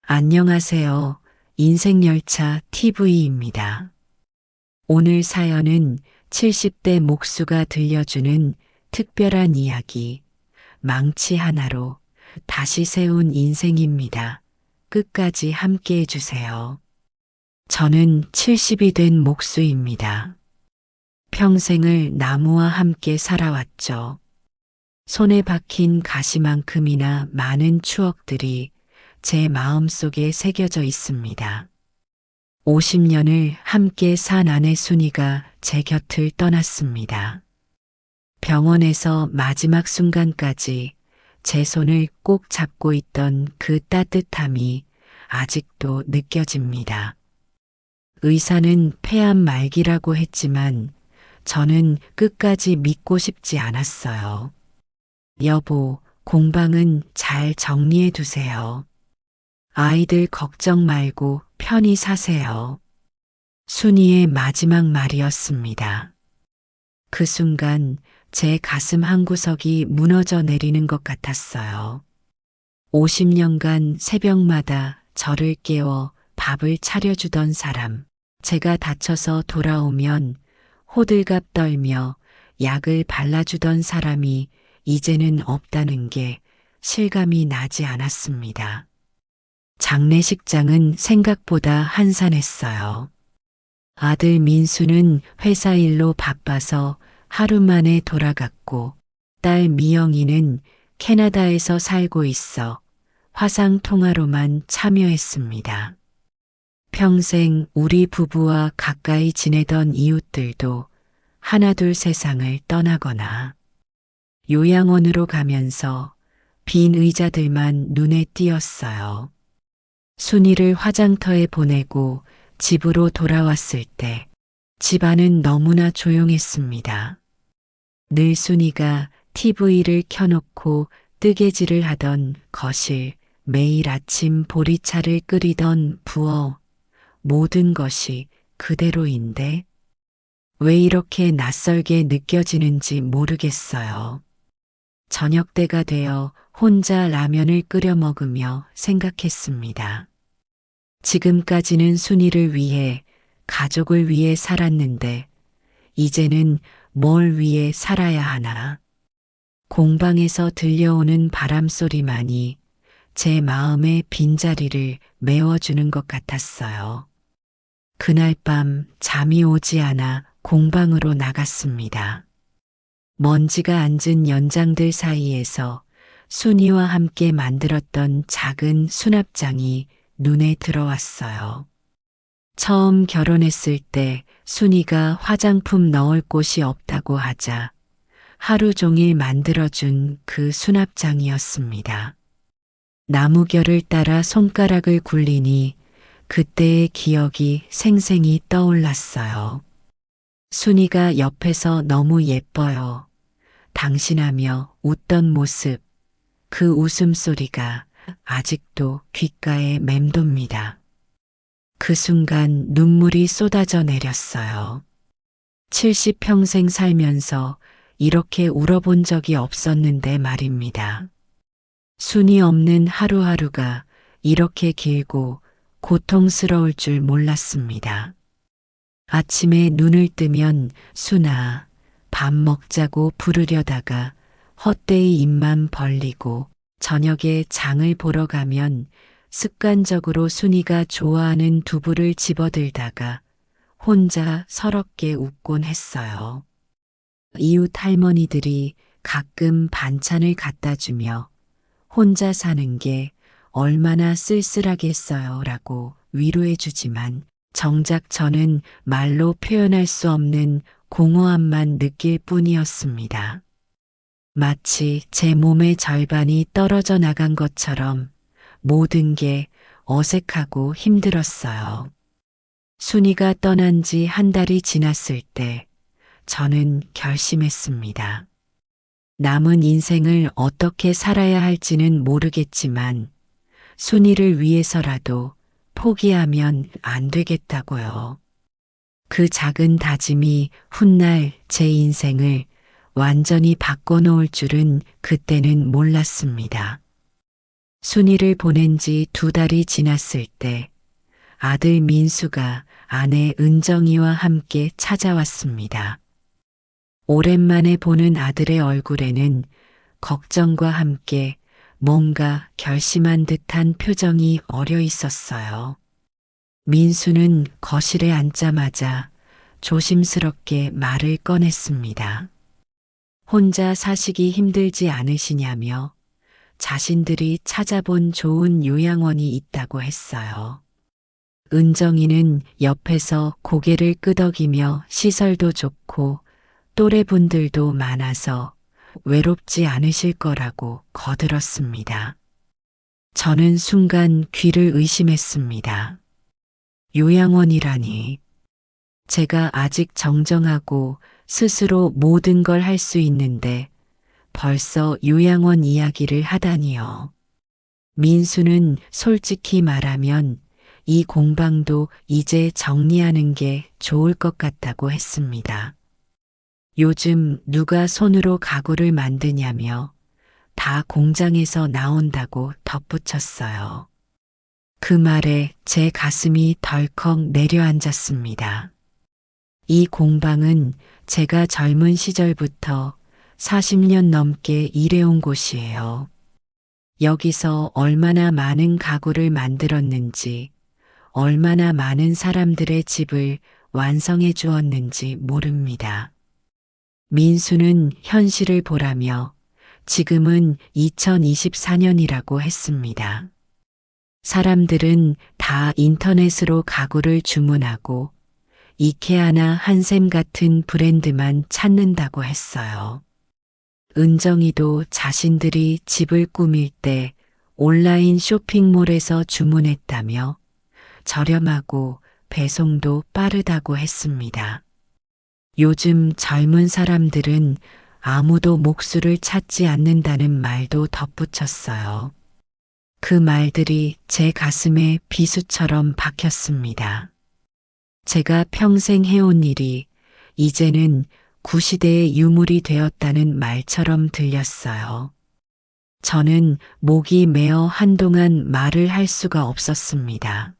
안녕하세요. 인생열차 TV입니다. 오늘 사연은 70대 목수가 들려주는 특별한 이야기, 망치 하나로 다시 세운 인생입니다. 끝까지 함께 해주세요. 저는 70이 된 목수입니다. 평생을 나무와 함께 살아왔죠. 손에 박힌 가시만큼이나 많은 추억들이 제 마음속에 새겨져 있습니다. 50년을 함께 산 아내 순이가 제 곁을 떠났습니다. 병원에서 마지막 순간까지 제 손을 꼭 잡고 있던 그 따뜻함이 아직도 느껴집니다. 의사는 폐암 말기라고 했지만 저는 끝까지 믿고 싶지 않았어요. 여보, 공방은 잘 정리해 두세요. 아이들 걱정 말고 편히 사세요. 순이의 마지막 말이었습니다. 그 순간 제 가슴 한구석이 무너져 내리는 것 같았어요. 50년간 새벽마다 저를 깨워 밥을 차려주던 사람, 제가 다쳐서 돌아오면 호들갑 떨며 약을 발라주던 사람이 이제는 없다는 게 실감이 나지 않았습니다. 장례식장은 생각보다 한산했어요. 아들 민수는 회사 일로 바빠서 하루 만에 돌아갔고, 딸 미영이는 캐나다에서 살고 있어 화상 통화로만 참여했습니다. 평생 우리 부부와 가까이 지내던 이웃들도 하나둘 세상을 떠나거나 요양원으로 가면서 빈 의자들만 눈에 띄었어요. 순이를 화장터에 보내고 집으로 돌아왔을 때 집안은 너무나 조용했습니다. 늘 순이가 TV를 켜놓고 뜨개질을 하던 거실, 매일 아침 보리차를 끓이던 부엌, 모든 것이 그대로인데 왜 이렇게 낯설게 느껴지는지 모르겠어요. 저녁 때가 되어 혼자 라면을 끓여 먹으며 생각했습니다. 지금까지는 순이를 위해, 가족을 위해 살았는데 이제는 뭘 위해 살아야 하나. 공방에서 들려오는 바람 소리만이 제 마음의 빈자리를 메워주는 것 같았어요. 그날 밤 잠이 오지 않아 공방으로 나갔습니다. 먼지가 앉은 연장들 사이에서 순이와 함께 만들었던 작은 수납장이 눈에 들어왔어요. 처음 결혼했을 때 순이가 화장품 넣을 곳이 없다고 하자 하루 종일 만들어준 그 수납장이었습니다. 나무결을 따라 손가락을 굴리니 그때의 기억이 생생히 떠올랐어요. 순이가 옆에서 너무 예뻐요. 당신하며 웃던 모습, 그 웃음소리가 아직도 귓가에 맴돕니다. 그 순간 눈물이 쏟아져 내렸어요. 70평생 살면서 이렇게 울어본 적이 없었는데 말입니다. 순이 없는 하루하루가 이렇게 길고 고통스러울 줄 몰랐습니다. 아침에 눈을 뜨면 순아, 밥 먹자고 부르려다가 헛되이 입만 벌리고 저녁에 장을 보러 가면 습관적으로 순이가 좋아하는 두부를 집어들다가 혼자 서럽게 웃곤 했어요. 이웃 할머니들이 가끔 반찬을 갖다 주며 혼자 사는 게 얼마나 쓸쓸하겠어요 라고 위로해 주지만 정작 저는 말로 표현할 수 없는 공허함만 느낄 뿐이었습니다. 마치 제 몸의 절반이 떨어져 나간 것처럼 모든 게 어색하고 힘들었어요. 순이가 떠난 지 한 달이 지났을 때 저는 결심했습니다. 남은 인생을 어떻게 살아야 할지는 모르겠지만 순이를 위해서라도 포기하면 안 되겠다고요. 그 작은 다짐이 훗날 제 인생을 완전히 바꿔놓을 줄은 그때는 몰랐습니다. 순이를 보낸 지 2달이 지났을 때 아들 민수가 아내 은정이와 함께 찾아왔습니다. 오랜만에 보는 아들의 얼굴에는 걱정과 함께 뭔가 결심한 듯한 표정이 어려 있었어요. 민수는 거실에 앉자마자 조심스럽게 말을 꺼냈습니다. 혼자 사시기 힘들지 않으시냐며 자신들이 찾아본 좋은 요양원이 있다고 했어요. 은정이는 옆에서 고개를 끄덕이며 시설도 좋고 또래분들도 많아서 외롭지 않으실 거라고 거들었습니다. 저는 순간 귀를 의심했습니다. 요양원이라니. 제가 아직 정정하고 스스로 모든 걸 할 수 있는데 벌써 요양원 이야기를 하다니요. 민수는 솔직히 말하면 이 공방도 이제 정리하는 게 좋을 것 같다고 했습니다. 요즘 누가 손으로 가구를 만드냐며 다 공장에서 나온다고 덧붙였어요. 그 말에 제 가슴이 덜컥 내려앉았습니다. 이 공방은 제가 젊은 시절부터 40년 넘게 일해온 곳이에요. 여기서 얼마나 많은 가구를 만들었는지, 얼마나 많은 사람들의 집을 완성해 주었는지 모릅니다. 민수는 현실을 보라며 지금은 2024년이라고 했습니다. 사람들은 다 인터넷으로 가구를 주문하고 이케아나 한샘 같은 브랜드만 찾는다고 했어요. 은정이도 자신들이 집을 꾸밀 때 온라인 쇼핑몰에서 주문했다며 저렴하고 배송도 빠르다고 했습니다. 요즘 젊은 사람들은 아무도 목수를 찾지 않는다는 말도 덧붙였어요. 그 말들이 제 가슴에 비수처럼 박혔습니다. 제가 평생 해온 일이 이제는 구시대의 유물이 되었다는 말처럼 들렸어요. 저는 목이 메어 한동안 말을 할 수가 없었습니다.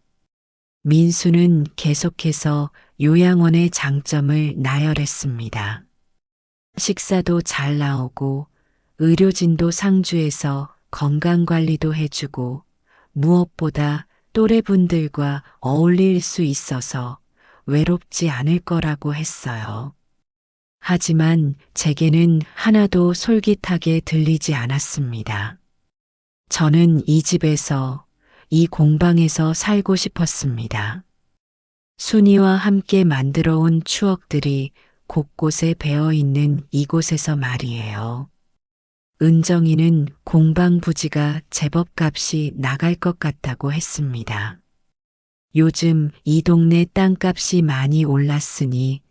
민수는 계속해서 요양원의 장점을 나열했습니다. 식사도 잘 나오고 의료진도 상주해서 건강관리도 해주고 무엇보다 또래분들과 어울릴 수 있어서 외롭지 않을 거라고 했어요. 하지만 제게는 하나도 솔깃하게 들리지 않았습니다. 저는 이 집에서, 이 공방에서 살고 싶었습니다. 순이와 함께 만들어 온 추억들이 곳곳에 배어 있는 이곳에서 말이에요. 은정이는 공방 부지가 제법 값이 나갈 것 같다고 했습니다. 요즘 이 동네 땅값이 많이 올랐으니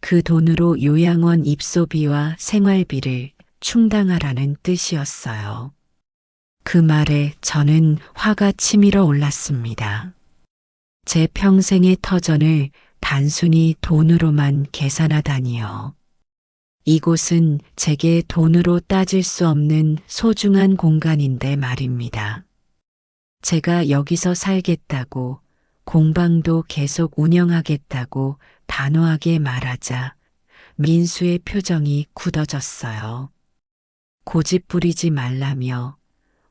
그 돈으로 요양원 입소비와 생활비를 충당하라는 뜻이었어요. 그 말에 저는 화가 치밀어 올랐습니다. 제 평생의 터전을 단순히 돈으로만 계산하다니요. 이곳은 제게 돈으로 따질 수 없는 소중한 공간인데 말입니다. 제가 여기서 살겠다고 공방도 계속 운영하겠다고 단호하게 말하자 민수의 표정이 굳어졌어요. 고집 부리지 말라며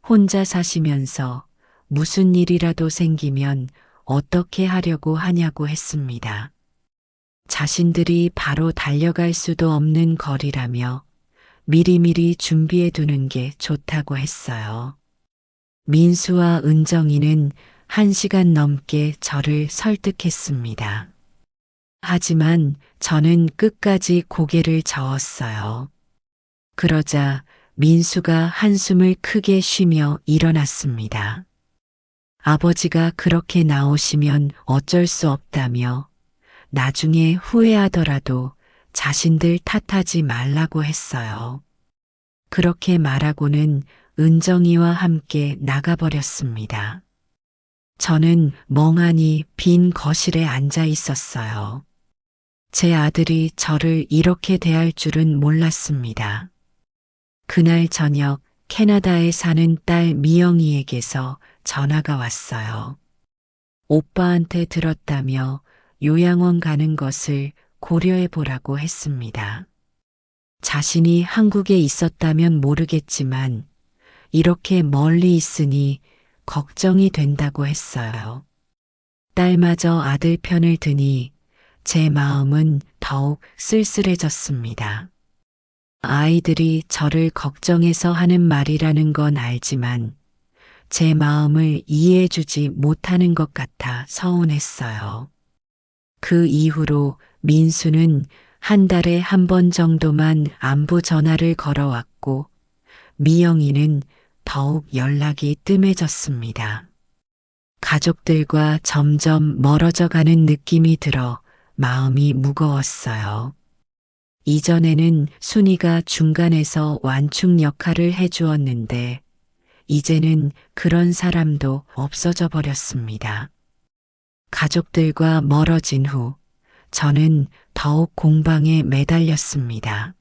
혼자 사시면서 무슨 일이라도 생기면 어떻게 하려고 하냐고 했습니다. 자신들이 바로 달려갈 수도 없는 거리라며 미리미리 준비해 두는 게 좋다고 했어요. 민수와 은정이는 1시간 넘게 저를 설득했습니다. 하지만 저는 끝까지 고개를 저었어요. 그러자 민수가 한숨을 크게 쉬며 일어났습니다. 아버지가 그렇게 나오시면 어쩔 수 없다며 나중에 후회하더라도 자신들 탓하지 말라고 했어요. 그렇게 말하고는 은정이와 함께 나가버렸습니다. 저는 멍하니 빈 거실에 앉아 있었어요. 제 아들이 저를 이렇게 대할 줄은 몰랐습니다. 그날 저녁 캐나다에 사는 딸 미영이에게서 전화가 왔어요. 오빠한테 들었다며 요양원 가는 것을 고려해 보라고 했습니다. 자신이 한국에 있었다면 모르겠지만 이렇게 멀리 있으니 걱정이 된다고 했어요. 딸마저 아들 편을 드니 제 마음은 더욱 쓸쓸해졌습니다. 아이들이 저를 걱정해서 하는 말이라는 건 알지만 제 마음을 이해해주지 못하는 것 같아 서운했어요. 그 이후로 민수는 한 달에 한 번 정도만 안부 전화를 걸어왔고 미영이는 더욱 연락이 뜸해졌습니다. 가족들과 점점 멀어져 가는 느낌이 들어 마음이 무거웠어요. 이전에는 순이가 중간에서 완충 역할을 해주었는데 이제는 그런 사람도 없어져 버렸습니다. 가족들과 멀어진 후 저는 더욱 공방에 매달렸습니다.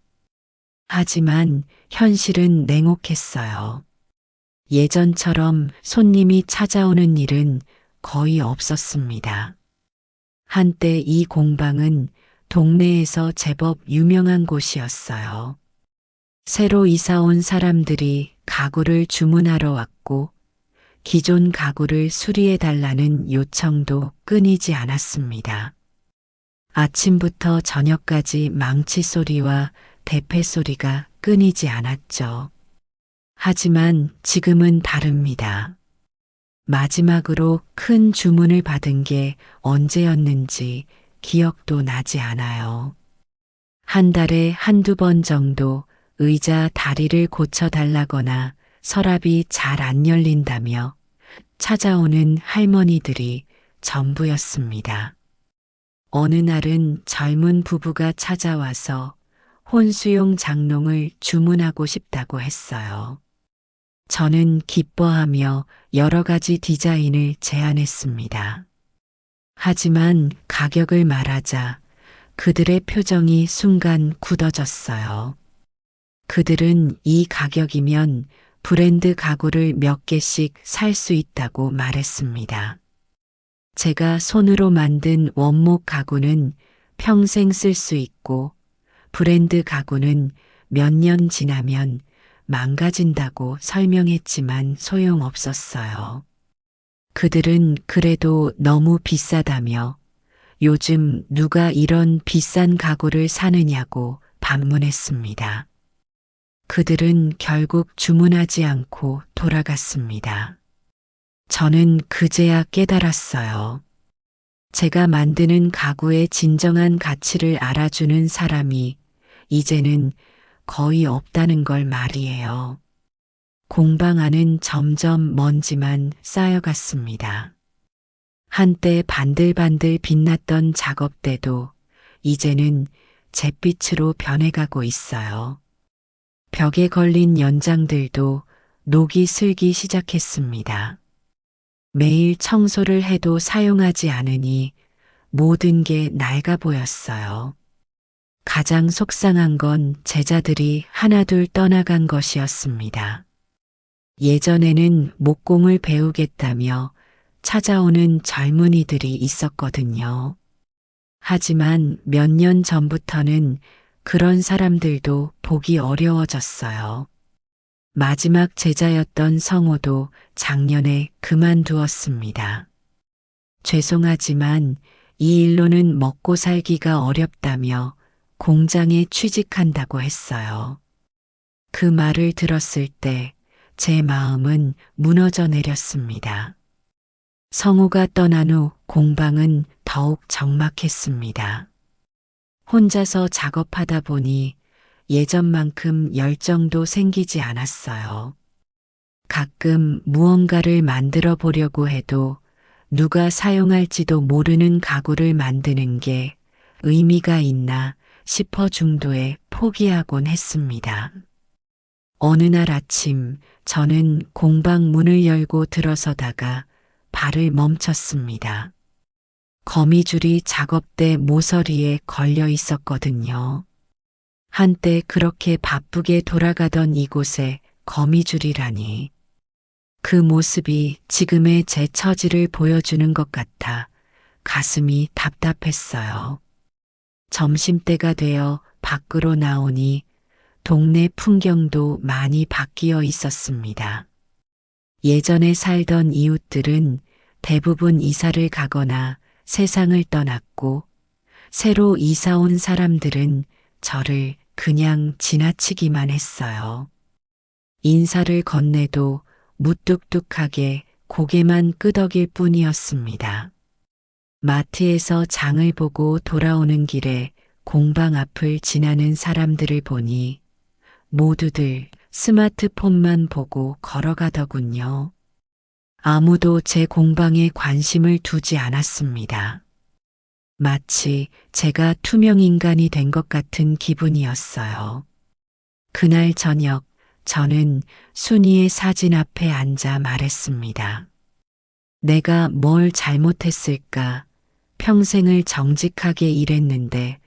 하지만 현실은 냉혹했어요. 예전처럼 손님이 찾아오는 일은 거의 없었습니다. 한때 이 공방은 동네에서 제법 유명한 곳이었어요. 새로 이사 온 사람들이 가구를 주문하러 왔고 기존 가구를 수리해 달라는 요청도 끊이지 않았습니다. 아침부터 저녁까지 망치 소리와 대패 소리가 끊이지 않았죠. 하지만 지금은 다릅니다. 마지막으로 큰 주문을 받은 게 언제였는지 기억도 나지 않아요. 한 달에 한두 번 정도 의자 다리를 고쳐달라거나 서랍이 잘 안 열린다며 찾아오는 할머니들이 전부였습니다. 어느 날은 젊은 부부가 찾아와서 혼수용 장롱을 주문하고 싶다고 했어요. 저는 기뻐하며 여러 가지 디자인을 제안했습니다. 하지만 가격을 말하자 그들의 표정이 순간 굳어졌어요. 그들은 이 가격이면 브랜드 가구를 몇 개씩 살 수 있다고 말했습니다. 제가 손으로 만든 원목 가구는 평생 쓸 수 있고 브랜드 가구는 몇 년 지나면 망가진다고 설명했지만 소용없었어요. 그들은 그래도 너무 비싸다며 요즘 누가 이런 비싼 가구를 사느냐고 반문했습니다. 그들은 결국 주문하지 않고 돌아갔습니다. 저는 그제야 깨달았어요. 제가 만드는 가구의 진정한 가치를 알아주는 사람이 이제는 거의 없다는 걸 말이에요. 공방 안은 점점 먼지만 쌓여갔습니다. 한때 반들반들 빛났던 작업대도 이제는 잿빛으로 변해가고 있어요. 벽에 걸린 연장들도 녹이 슬기 시작했습니다. 매일 청소를 해도 사용하지 않으니 모든 게 낡아 보였어요. 가장 속상한 건 제자들이 하나둘 떠나간 것이었습니다. 예전에는 목공을 배우겠다며 찾아오는 젊은이들이 있었거든요. 하지만 몇 년 전부터는 그런 사람들도 보기 어려워졌어요. 마지막 제자였던 성호도 작년에 그만두었습니다. 죄송하지만 이 일로는 먹고 살기가 어렵다며 공장에 취직한다고 했어요. 그 말을 들었을 때 제 마음은 무너져 내렸습니다. 성우가 떠난 후 공방은 더욱 적막했습니다. 혼자서 작업하다 보니 예전만큼 열정도 생기지 않았어요. 가끔 무언가를 만들어 보려고 해도 누가 사용할지도 모르는 가구를 만드는 게 의미가 있나 싶어 중도에 포기하곤 했습니다. 어느 날 아침 저는 공방 문을 열고 들어서다가 발을 멈췄습니다. 거미줄이 작업대 모서리에 걸려 있었거든요. 한때 그렇게 바쁘게 돌아가던 이곳에 거미줄이라니. 그 모습이 지금의 제 처지를 보여주는 것 같아 가슴이 답답했어요. 점심때가 되어 밖으로 나오니 동네 풍경도 많이 바뀌어 있었습니다. 예전에 살던 이웃들은 대부분 이사를 가거나 세상을 떠났고, 새로 이사 온 사람들은 저를 그냥 지나치기만 했어요. 인사를 건네도 무뚝뚝하게 고개만 끄덕일 뿐이었습니다. 마트에서 장을 보고 돌아오는 길에 공방 앞을 지나는 사람들을 보니 모두들 스마트폰만 보고 걸어가더군요. 아무도 제 공방에 관심을 두지 않았습니다. 마치 제가 투명 인간이 된 것 같은 기분이었어요. 그날 저녁 저는 순이의 사진 앞에 앉아 말했습니다. 내가 뭘 잘못했을까? 평생을 정직하게 일했는데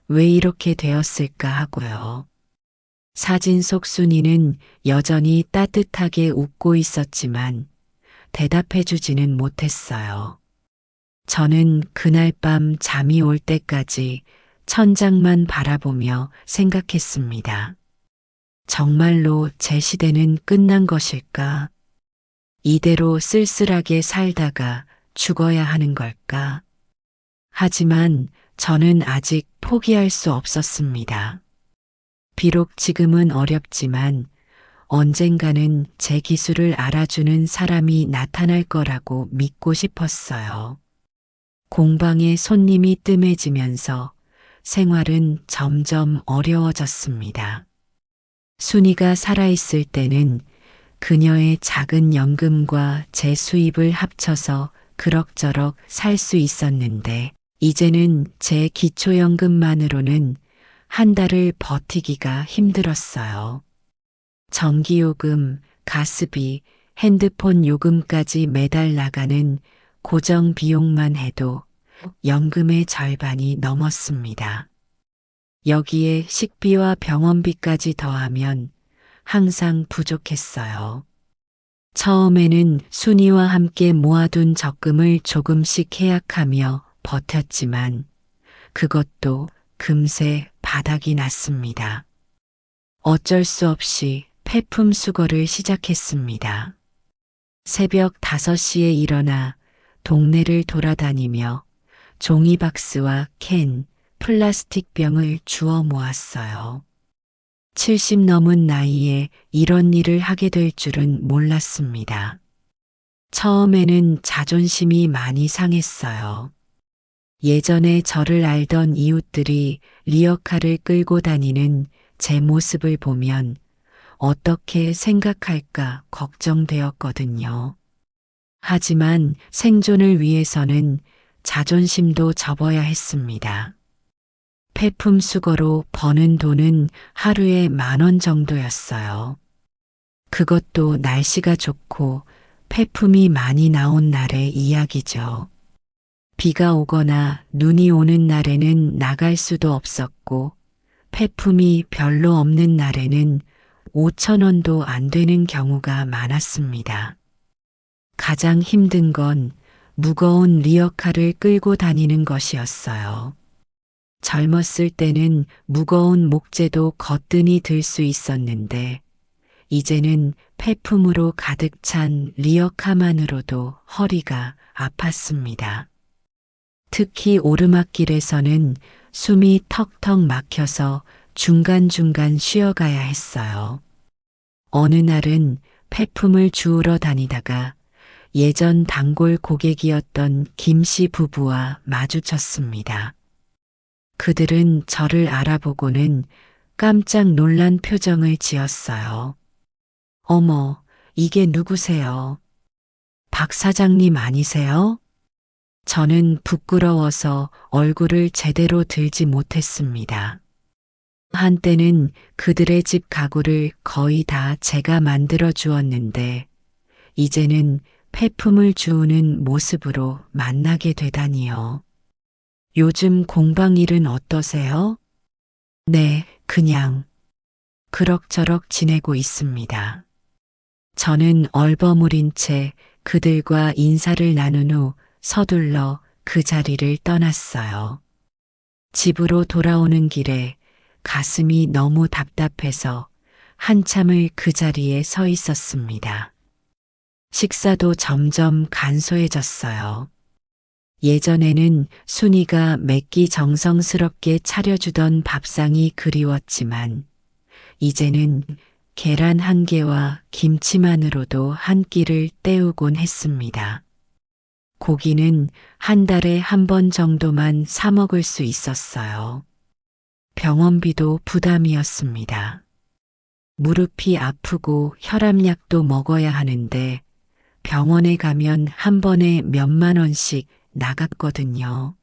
왜 이렇게 되었을까 하고요. 사진 속 순이는 여전히 따뜻하게 웃고 있었지만 대답해 주지는 못했어요. 저는 그날 밤 잠이 올 때까지 천장만 바라보며 생각했습니다. 정말로 제 시대는 끝난 것일까? 이대로 쓸쓸하게 살다가 죽어야 하는 걸까? 하지만 저는 아직 포기할 수 없었습니다. 비록 지금은 어렵지만 언젠가는 제 기술을 알아주는 사람이 나타날 거라고 믿고 싶었어요. 공방에 손님이 뜸해지면서 생활은 점점 어려워졌습니다. 순이가 살아있을 때는 그녀의 작은 연금과 제 수입을 합쳐서 그럭저럭 살 수 있었는데 이제는 제 기초연금만으로는 한 달을 버티기가 힘들었어요. 전기요금, 가스비, 핸드폰 요금까지 매달 나가는 고정 비용만 해도 연금의 절반이 넘었습니다. 여기에 식비와 병원비까지 더하면 항상 부족했어요. 처음에는 순이와 함께 모아둔 적금을 조금씩 해약하며 버텼지만 그것도 금세 바닥이 났습니다. 어쩔 수 없이 폐품 수거를 시작했습니다. 새벽 5시에 일어나 동네를 돌아다니며 종이박스와 캔, 플라스틱 병을 주워 모았어요. 70 넘은 나이에 이런 일을 하게 될 줄은 몰랐습니다. 처음에는 자존심이 많이 상했어요. 예전에 저를 알던 이웃들이 리어카를 끌고 다니는 제 모습을 보면 어떻게 생각할까 걱정되었거든요. 하지만 생존을 위해서는 자존심도 접어야 했습니다. 폐품 수거로 버는 돈은 하루에 10,000원 정도였어요. 그것도 날씨가 좋고 폐품이 많이 나온 날의 이야기죠. 비가 오거나 눈이 오는 날에는 나갈 수도 없었고 폐품이 별로 없는 날에는 5,000원도 안 되는 경우가 많았습니다. 가장 힘든 건 무거운 리어카를 끌고 다니는 것이었어요. 젊었을 때는 무거운 목재도 거뜬히 들 수 있었는데 이제는 폐품으로 가득 찬 리어카만으로도 허리가 아팠습니다. 특히 오르막길에서는 숨이 턱턱 막혀서 중간중간 쉬어가야 했어요. 어느 날은 폐품을 주우러 다니다가 예전 단골 고객이었던 김씨 부부와 마주쳤습니다. 그들은 저를 알아보고는 깜짝 놀란 표정을 지었어요. 어머, 이게 누구세요? 박 사장님 아니세요? 저는 부끄러워서 얼굴을 제대로 들지 못했습니다. 한때는 그들의 집 가구를 거의 다 제가 만들어 주었는데 이제는 폐품을 주우는 모습으로 만나게 되다니요. 요즘 공방 일은 어떠세요? 네, 그냥 그럭저럭 지내고 있습니다. 저는 얼버무린 채 그들과 인사를 나눈 후 서둘러 그 자리를 떠났어요. 집으로 돌아오는 길에 가슴이 너무 답답해서 한참을 그 자리에 서 있었습니다. 식사도 점점 간소해졌어요. 예전에는 순이가 매끼 정성스럽게 차려주던 밥상이 그리웠지만 이제는 계란 한 개와 김치만으로도 한 끼를 때우곤 했습니다. 고기는 한 달에 한 번 정도만 사 먹을 수 있었어요. 병원비도 부담이었습니다. 무릎이 아프고 혈압약도 먹어야 하는데 병원에 가면 한 번에 몇만 원씩 나갔거든요.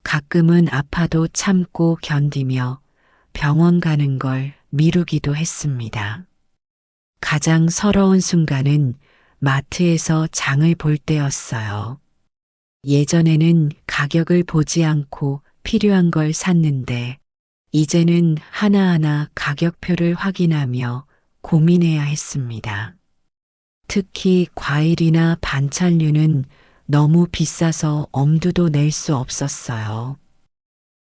가끔은 아파도 참고 견디며 병원 가는 걸 미루기도 했습니다. 가장 서러운 순간은 마트에서 장을 볼 때였어요. 예전에는 가격을 보지 않고 필요한 걸 샀는데 이제는 하나하나 가격표를 확인하며 고민해야 했습니다. 특히 과일이나 반찬류는 너무 비싸서 엄두도 낼 수 없었어요.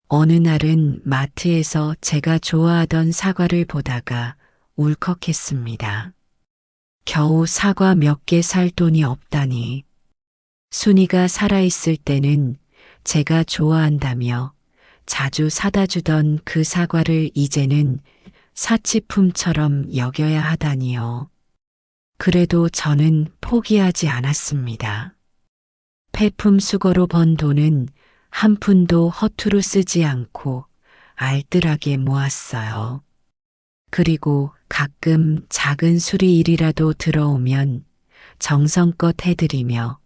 어느 날은 마트에서 제가 좋아하던 사과를 보다가 울컥했습니다. 겨우 사과 몇 개 살 돈이 없다니. 순이가 살아있을 때는 제가 좋아한다며 자주 사다 주던 그 사과를 이제는 사치품처럼 여겨야 하다니요. 그래도 저는 포기하지 않았습니다. 폐품 수거로 번 돈은 한 푼도 허투루 쓰지 않고 알뜰하게 모았어요. 그리고 가끔 작은 수리일이라도 들어오면 정성껏 해드리며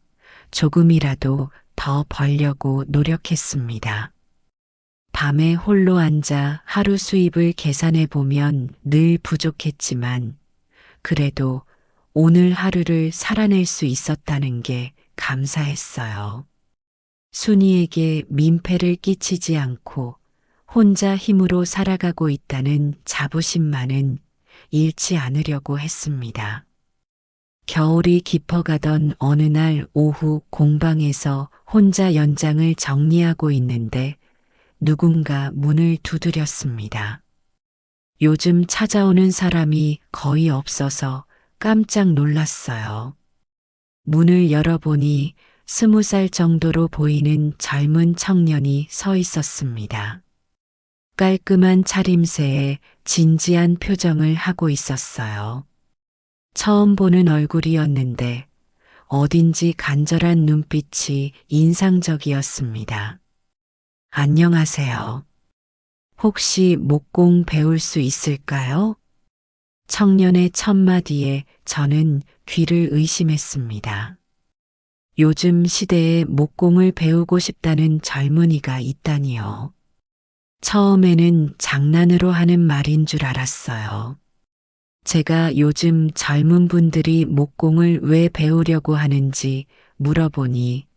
조금이라도 더 벌려고 노력했습니다. 밤에 홀로 앉아 하루 수입을 계산해 보면 늘 부족했지만 그래도 오늘 하루를 살아낼 수 있었다는 게 감사했어요. 순이에게 민폐를 끼치지 않고 혼자 힘으로 살아가고 있다는 자부심만은 잃지 않으려고 했습니다. 겨울이 깊어가던 어느 날 오후 공방에서 혼자 연장을 정리하고 있는데 누군가 문을 두드렸습니다. 요즘 찾아오는 사람이 거의 없어서 깜짝 놀랐어요. 문을 열어보니 20살 정도로 보이는 젊은 청년이 서 있었습니다. 깔끔한 차림새에 진지한 표정을 하고 있었어요. 처음 보는 얼굴이었는데 어딘지 간절한 눈빛이 인상적이었습니다. 안녕하세요. 혹시 목공 배울 수 있을까요? 청년의 첫마디에 저는 귀를 의심했습니다. 요즘 시대에 목공을 배우고 싶다는 젊은이가 있다니요. 처음에는 장난으로 하는 말인 줄 알았어요. 제가 요즘 젊은 분들이 목공을 왜 배우려고 하는지 물어보니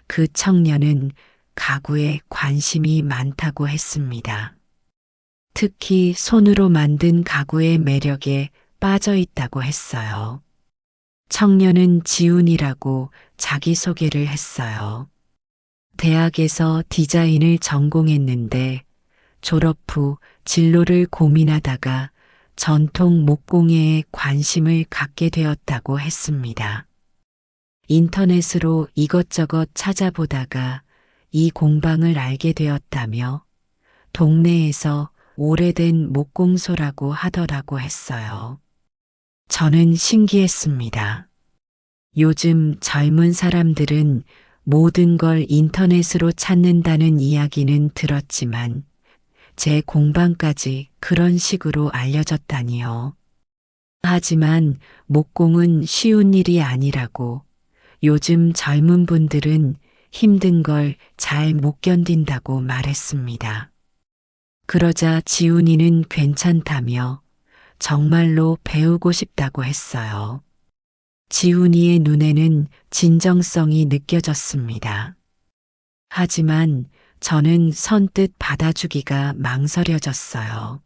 그 청년은 가구에 관심이 많다고 했습니다. 특히 손으로 만든 가구의 매력에 빠져 있다고 했어요. 청년은 지훈이라고 자기소개를 했어요. 대학에서 디자인을 전공했는데 졸업 후 진로를 고민하다가 전통 목공예에 관심을 갖게 되었다고 했습니다. 인터넷으로 이것저것 찾아보다가 이 공방을 알게 되었다며 동네에서 오래된 목공소라고 하더라고 했어요. 저는 신기했습니다. 요즘 젊은 사람들은 모든 걸 인터넷으로 찾는다는 이야기는 들었지만 제 공방까지 그런 식으로 알려졌다니요. 하지만 목공은 쉬운 일이 아니라고 요즘 젊은 분들은 힘든 걸 잘 못 견딘다고 말했습니다. 그러자 지훈이는 괜찮다며 정말로 배우고 싶다고 했어요. 지훈이의 눈에는 진정성이 느껴졌습니다. 하지만 저는 선뜻 받아주기가 망설여졌어요.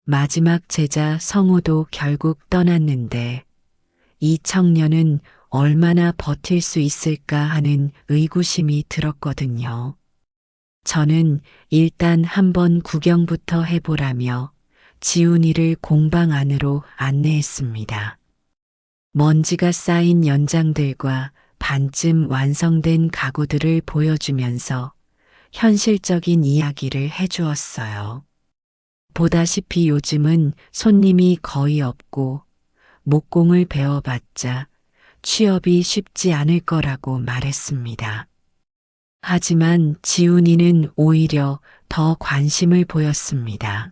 마지막 제자 성우도 결국 떠났는데 이 청년은 얼마나 버틸 수 있을까 하는 의구심이 들었거든요. 저는 일단 한번 구경부터 해보라며 지훈이를 공방 안으로 안내했습니다. 먼지가 쌓인 연장들과 반쯤 완성된 가구들을 보여주면서 현실적인 이야기를 해주었어요. 보다시피 요즘은 손님이 거의 없고 목공을 배워봤자 취업이 쉽지 않을 거라고 말했습니다. 하지만 지훈이는 오히려 더 관심을 보였습니다.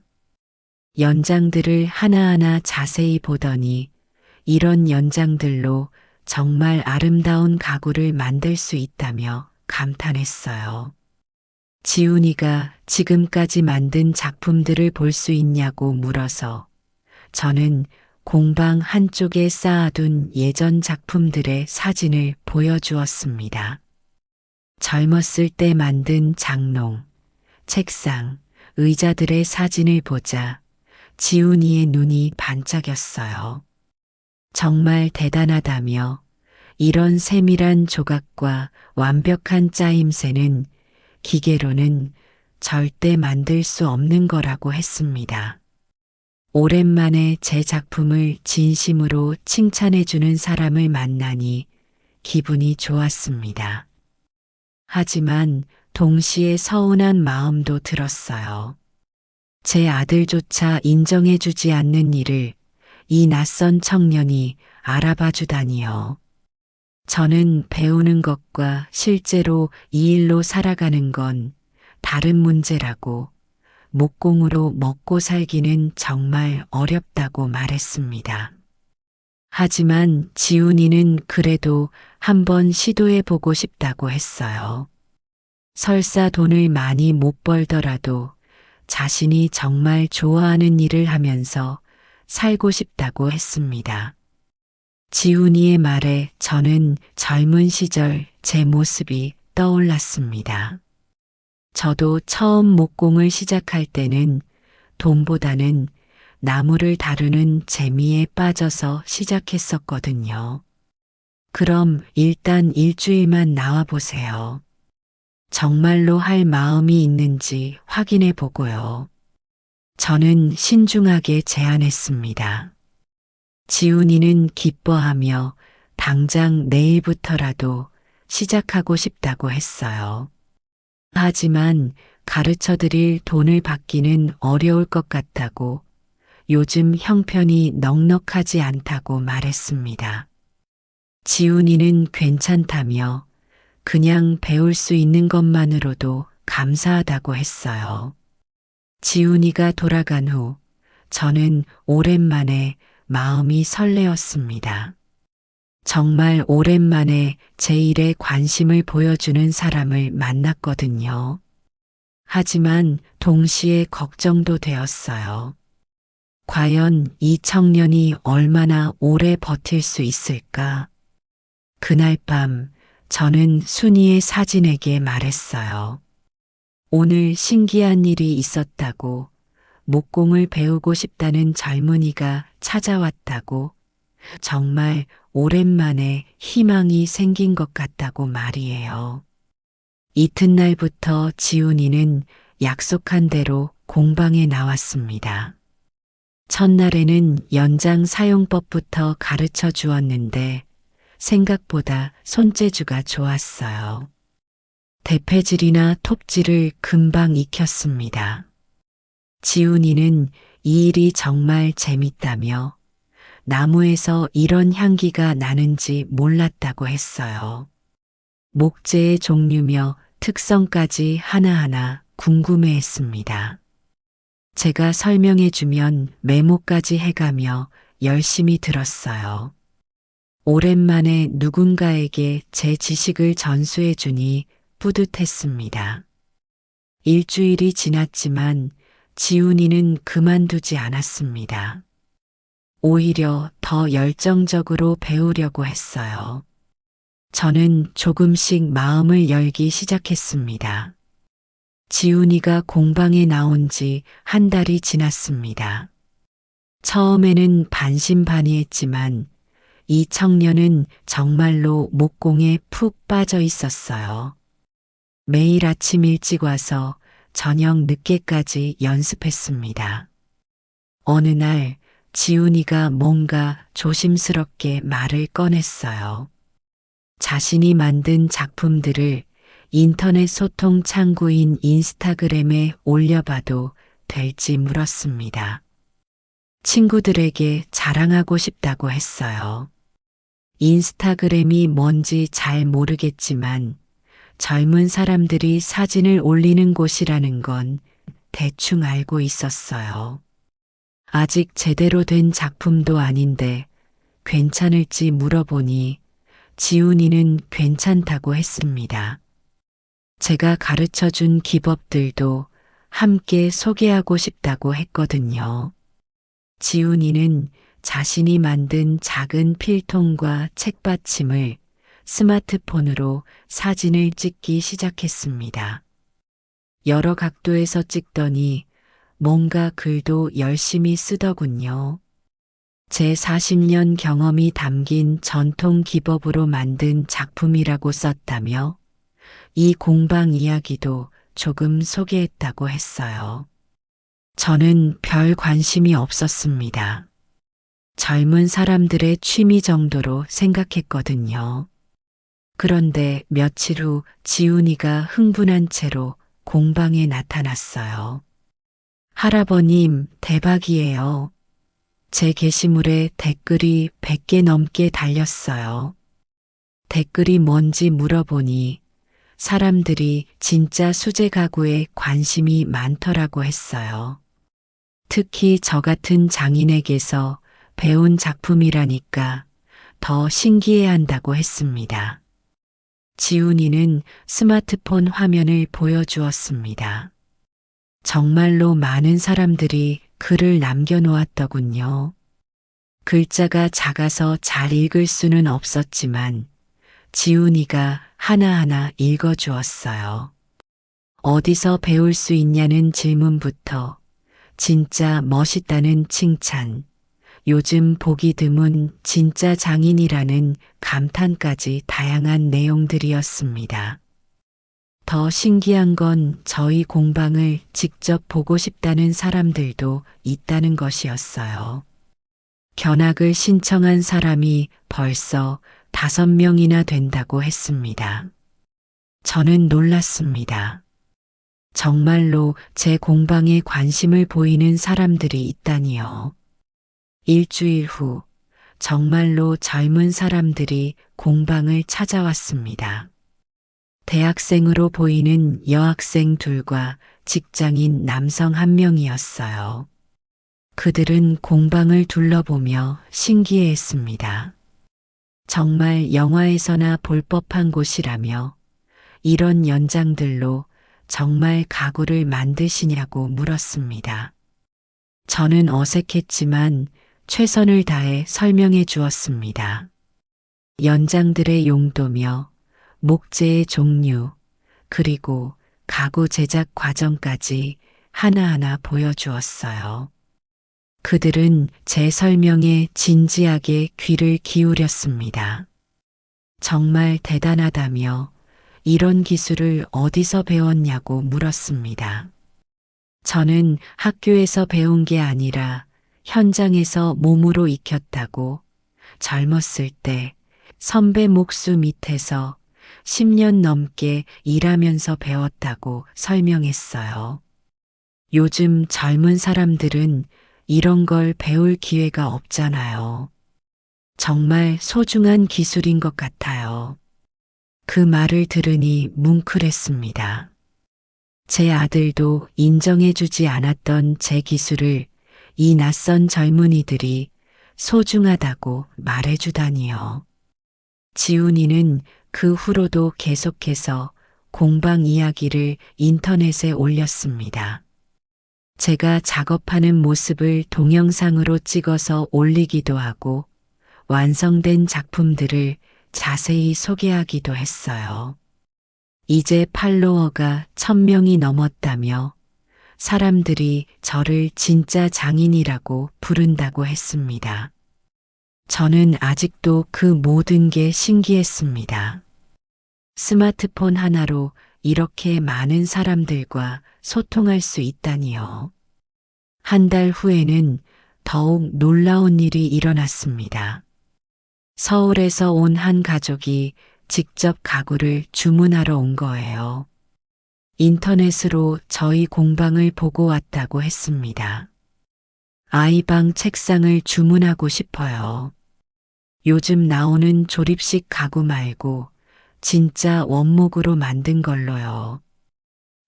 연장들을 하나하나 자세히 보더니 이런 연장들로 정말 아름다운 가구를 만들 수 있다며 감탄했어요. 지훈이가 지금까지 만든 작품들을 볼 수 있냐고 물어서 저는 공방 한쪽에 쌓아둔 예전 작품들의 사진을 보여주었습니다. 젊었을 때 만든 장롱, 책상, 의자들의 사진을 보자 지훈이의 눈이 반짝였어요. 정말 대단하다며 이런 세밀한 조각과 완벽한 짜임새는 기계로는 절대 만들 수 없는 거라고 했습니다. 오랜만에 제 작품을 진심으로 칭찬해주는 사람을 만나니 기분이 좋았습니다. 하지만 동시에 서운한 마음도 들었어요. 제 아들조차 인정해주지 않는 일을 이 낯선 청년이 알아봐 주다니요. 저는 배우는 것과 실제로 이 일로 살아가는 건 다른 문제라고 목공으로 먹고 살기는 정말 어렵다고 말했습니다. 하지만 지훈이는 그래도 한번 시도해 보고 싶다고 했어요. 설사 돈을 많이 못 벌더라도 자신이 정말 좋아하는 일을 하면서 살고 싶다고 했습니다. 지훈이의 말에 저는 젊은 시절 제 모습이 떠올랐습니다. 저도 처음 목공을 시작할 때는 돈보다는 나무를 다루는 재미에 빠져서 시작했었거든요. 그럼 일단 일주일만 나와 보세요. 정말로 할 마음이 있는지 확인해 보고요. 저는 신중하게 제안했습니다. 지훈이는 기뻐하며 당장 내일부터라도 시작하고 싶다고 했어요. 하지만 가르쳐 드릴 돈을 받기는 어려울 것 같다고 요즘 형편이 넉넉하지 않다고 말했습니다. 지훈이는 괜찮다며 그냥 배울 수 있는 것만으로도 감사하다고 했어요. 지훈이가 돌아간 후 저는 오랜만에 마음이 설레었습니다. 정말 오랜만에 제 일에 관심을 보여주는 사람을 만났거든요. 하지만 동시에 걱정도 되었어요. 과연 이 청년이 얼마나 오래 버틸 수 있을까? 그날 밤 저는 순이의 사진에게 말했어요. 오늘 신기한 일이 있었다고, 목공을 배우고 싶다는 젊은이가 찾아왔다고, 정말 오랜만에 희망이 생긴 것 같다고 말이에요. 이튿날부터 지훈이는 약속한 대로 공방에 나왔습니다. 첫날에는 연장 사용법부터 가르쳐 주었는데 생각보다 손재주가 좋았어요. 대패질이나 톱질을 금방 익혔습니다. 지훈이는 이 일이 정말 재밌다며 나무에서 이런 향기가 나는지 몰랐다고 했어요. 목재의 종류며 특성까지 하나하나 궁금해했습니다. 제가 설명해주면 메모까지 해가며 열심히 들었어요. 오랜만에 누군가에게 제 지식을 전수해주니 뿌듯했습니다. 일주일이 지났지만 지훈이는 그만두지 않았습니다. 오히려 더 열정적으로 배우려고 했어요. 저는 조금씩 마음을 열기 시작했습니다. 지훈이가 공방에 나온 지 한 달이 지났습니다. 처음에는 반신반의했지만 이 청년은 정말로 목공에 푹 빠져 있었어요. 매일 아침 일찍 와서 저녁 늦게까지 연습했습니다. 어느 날 지훈이가 뭔가 조심스럽게 말을 꺼냈어요. 자신이 만든 작품들을 인터넷 소통 창구인 인스타그램에 올려봐도 될지 물었습니다. 친구들에게 자랑하고 싶다고 했어요. 인스타그램이 뭔지 잘 모르겠지만 젊은 사람들이 사진을 올리는 곳이라는 건 대충 알고 있었어요. 아직 제대로 된 작품도 아닌데 괜찮을지 물어보니 지훈이는 괜찮다고 했습니다. 제가 가르쳐 준 기법들도 함께 소개하고 싶다고 했거든요. 지훈이는 자신이 만든 작은 필통과 책받침을 스마트폰으로 사진을 찍기 시작했습니다. 여러 각도에서 찍더니 뭔가 글도 열심히 쓰더군요. 제 40년 경험이 담긴 전통 기법으로 만든 작품이라고 썼다며 이 공방 이야기도 조금 소개했다고 했어요. 저는 별 관심이 없었습니다. 젊은 사람들의 취미 정도로 생각했거든요. 그런데 며칠 후 지훈이가 흥분한 채로 공방에 나타났어요. 할아버님, 대박이에요. 제 게시물에 댓글이 100개 넘게 달렸어요. 댓글이 뭔지 물어보니 사람들이 진짜 수제 가구에 관심이 많더라고 했어요. 특히 저 같은 장인에게서 배운 작품이라니까 더 신기해한다고 했습니다. 지훈이는 스마트폰 화면을 보여주었습니다. 정말로 많은 사람들이 글을 남겨놓았더군요. 글자가 작아서 잘 읽을 수는 없었지만 지훈이가 하나하나 읽어주었어요. 어디서 배울 수 있냐는 질문부터 진짜 멋있다는 칭찬, 요즘 보기 드문 진짜 장인이라는 감탄까지 다양한 내용들이었습니다. 더 신기한 건 저희 공방을 직접 보고 싶다는 사람들도 있다는 것이었어요. 견학을 신청한 사람이 벌써 5명이나 된다고 했습니다. 저는 놀랐습니다. 정말로 제 공방에 관심을 보이는 사람들이 있다니요. 일주일 후 정말로 젊은 사람들이 공방을 찾아왔습니다. 대학생으로 보이는 여학생 둘과 직장인 남성 1명이었어요. 그들은 공방을 둘러보며 신기해했습니다. 정말 영화에서나 볼 법한 곳이라며 이런 연장들로 정말 가구를 만드시냐고 물었습니다. 저는 어색했지만 최선을 다해 설명해 주었습니다. 연장들의 용도며 목재의 종류, 그리고 가구 제작 과정까지 하나하나 보여주었어요. 그들은 제 설명에 진지하게 귀를 기울였습니다. 정말 대단하다며 이런 기술을 어디서 배웠냐고 물었습니다. 저는 학교에서 배운 게 아니라 현장에서 몸으로 익혔다고, 젊었을 때 선배 목수 밑에서 10년 넘게 일하면서 배웠다고 설명했어요. 요즘 젊은 사람들은 이런 걸 배울 기회가 없잖아요. 정말 소중한 기술인 것 같아요. 그 말을 들으니 뭉클했습니다. 제 아들도 인정해주지 않았던 제 기술을 이 낯선 젊은이들이 소중하다고 말해주다니요. 지훈이는 그 후로도 계속해서 공방 이야기를 인터넷에 올렸습니다. 제가 작업하는 모습을 동영상으로 찍어서 올리기도 하고 완성된 작품들을 자세히 소개하기도 했어요. 이제 팔로워가 1000명이 넘었다며 사람들이 저를 진짜 장인이라고 부른다고 했습니다. 저는 아직도 그 모든 게 신기했습니다. 스마트폰 하나로 이렇게 많은 사람들과 소통할 수 있다니요. 한 달 후에는 더욱 놀라운 일이 일어났습니다. 서울에서 온 한 가족이 직접 가구를 주문하러 온 거예요. 인터넷으로 저희 공방을 보고 왔다고 했습니다. 아이방 책상을 주문하고 싶어요. 요즘 나오는 조립식 가구 말고 진짜 원목으로 만든 걸로요.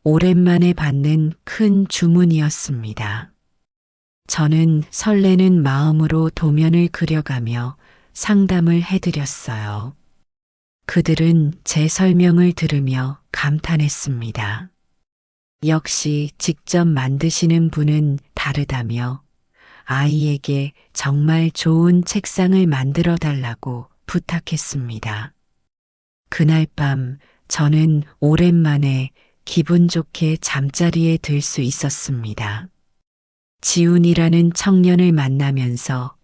오랜만에 받는 큰 주문이었습니다. 저는 설레는 마음으로 도면을 그려가며 상담을 해드렸어요. 그들은 제 설명을 들으며 감탄했습니다. 역시 직접 만드시는 분은 다르다며 아이에게 정말 좋은 책상을 만들어 달라고 부탁했습니다. 그날 밤 저는 오랜만에 기분 좋게 잠자리에 들 수 있었습니다. 지훈이라는 청년을 만나면서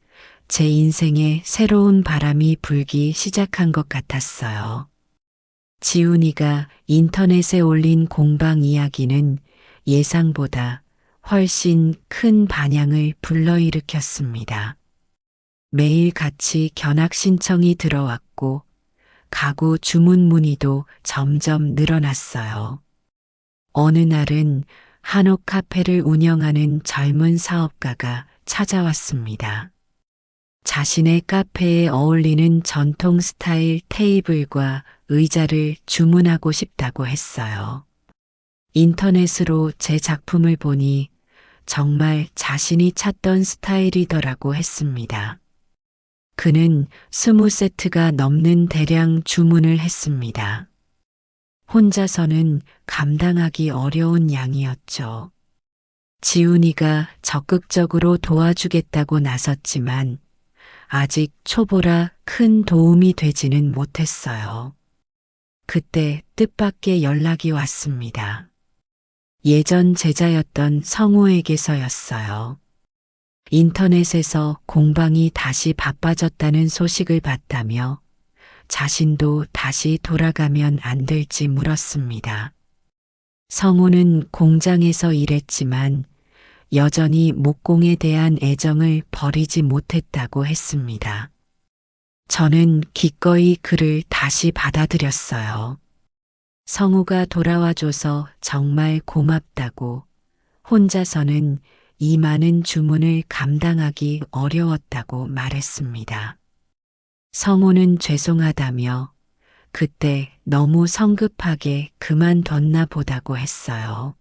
제 인생에 새로운 바람이 불기 시작한 것 같았어요. 지훈이가 인터넷에 올린 공방 이야기는 예상보다 훨씬 큰 반향을 불러일으켰습니다. 매일 같이 견학 신청이 들어왔고 가구 주문 문의도 점점 늘어났어요. 어느 날은 한옥 카페를 운영하는 젊은 사업가가 찾아왔습니다. 자신의 카페에 어울리는 전통 스타일 테이블과 의자를 주문하고 싶다고 했어요. 인터넷으로 제 작품을 보니 정말 자신이 찾던 스타일이더라고 했습니다. 그는 20세트가 넘는 대량 주문을 했습니다. 혼자서는 감당하기 어려운 양이었죠. 지훈이가 적극적으로 도와주겠다고 나섰지만 아직 초보라 큰 도움이 되지는 못했어요. 그때 뜻밖의 연락이 왔습니다. 예전 제자였던 성우에게서였어요. 인터넷에서 공방이 다시 바빠졌다는 소식을 봤다며 자신도 다시 돌아가면 안 될지 물었습니다. 성우는 공장에서 일했지만 여전히 목공에 대한 애정을 버리지 못했다고 했습니다. 저는 기꺼이 그를 다시 받아들였어요. 성우가 돌아와줘서 정말 고맙다고, 혼자서는 이 많은 주문을 감당하기 어려웠다고 말했습니다. 성우는 죄송하다며 그때 너무 성급하게 그만뒀나 보다고 했어요.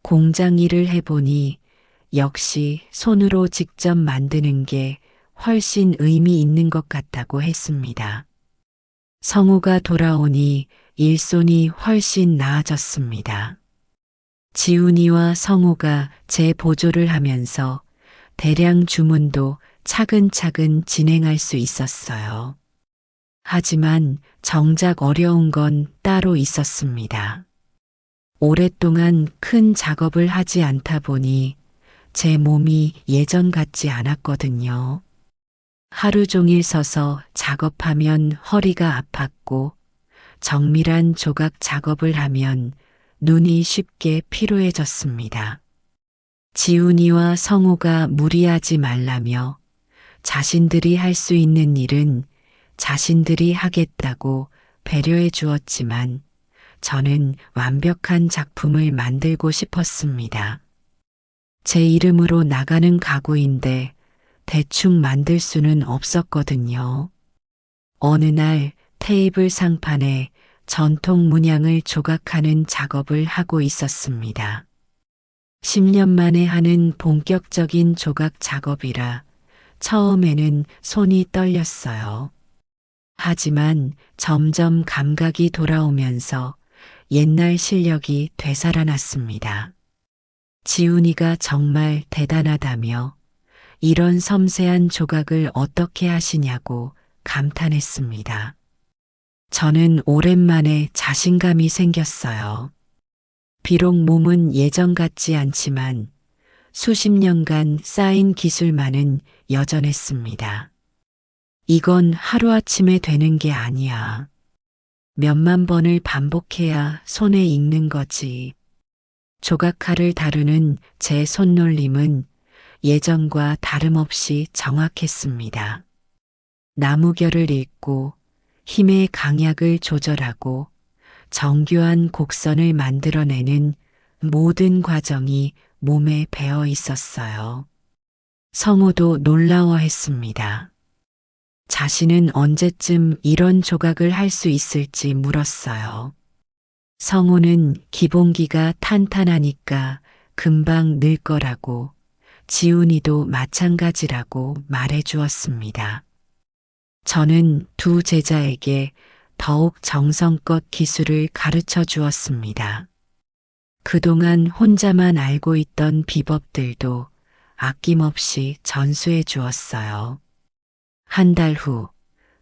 공장 일을 해보니 역시 손으로 직접 만드는 게 훨씬 의미 있는 것 같다고 했습니다. 성우가 돌아오니 일손이 훨씬 나아졌습니다. 지훈이와 성우가 제 보조를 하면서 대량 주문도 차근차근 진행할 수 있었어요. 하지만 정작 어려운 건 따로 있었습니다. 오랫동안 큰 작업을 하지 않다 보니 제 몸이 예전 같지 않았거든요. 하루 종일 서서 작업하면 허리가 아팠고 정밀한 조각 작업을 하면 눈이 쉽게 피로해졌습니다. 지훈이와 성우가 무리하지 말라며 자신들이 할 수 있는 일은 자신들이 하겠다고 배려해 주었지만 저는 완벽한 작품을 만들고 싶었습니다. 제 이름으로 나가는 가구인데 대충 만들 수는 없었거든요. 어느 날 테이블 상판에 전통 문양을 조각하는 작업을 하고 있었습니다. 10년 만에 하는 본격적인 조각 작업이라 처음에는 손이 떨렸어요. 하지만 점점 감각이 돌아오면서 옛날 실력이 되살아났습니다. 지훈이가 정말 대단하다며 이런 섬세한 조각을 어떻게 하시냐고 감탄했습니다. 저는 오랜만에 자신감이 생겼어요. 비록 몸은 예전 같지 않지만 수십 년간 쌓인 기술만은 여전했습니다. 이건 하루아침에 되는 게 아니야. 몇만 번을 반복해야 손에 익는 거지. 조각칼을 다루는 제 손놀림은 예전과 다름없이 정확했습니다. 나무결을 읽고 힘의 강약을 조절하고 정교한 곡선을 만들어내는 모든 과정이 몸에 배어 있었어요. 성우도 놀라워했습니다. 자신은 언제쯤 이런 조각을 할 수 있을지 물었어요. 성우는 기본기가 탄탄하니까 금방 늘 거라고, 지훈이도 마찬가지라고 말해 주었습니다. 저는 두 제자에게 더욱 정성껏 기술을 가르쳐 주었습니다. 그동안 혼자만 알고 있던 비법들도 아낌없이 전수해 주었어요. 한 달 후,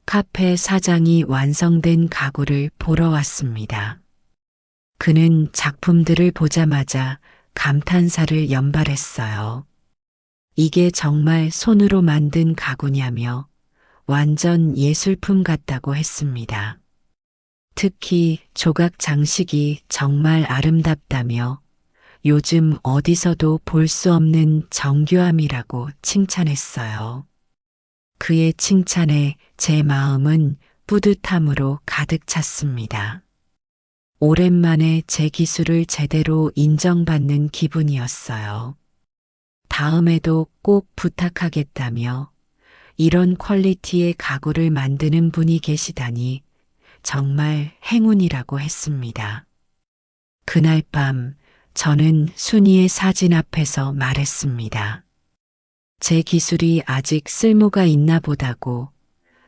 카페 사장이 완성된 가구를 보러 왔습니다. 그는 작품들을 보자마자 감탄사를 연발했어요. 이게 정말 손으로 만든 가구냐며 완전 예술품 같다고 했습니다. 특히 조각 장식이 정말 아름답다며 요즘 어디서도 볼 수 없는 정교함이라고 칭찬했어요. 그의 칭찬에 제 마음은 뿌듯함으로 가득 찼습니다. 오랜만에 제 기술을 제대로 인정받는 기분이었어요. 다음에도 꼭 부탁하겠다며 이런 퀄리티의 가구를 만드는 분이 계시다니 정말 행운이라고 했습니다. 그날 밤 저는 순이의 사진 앞에서 말했습니다. 제 기술이 아직 쓸모가 있나 보다고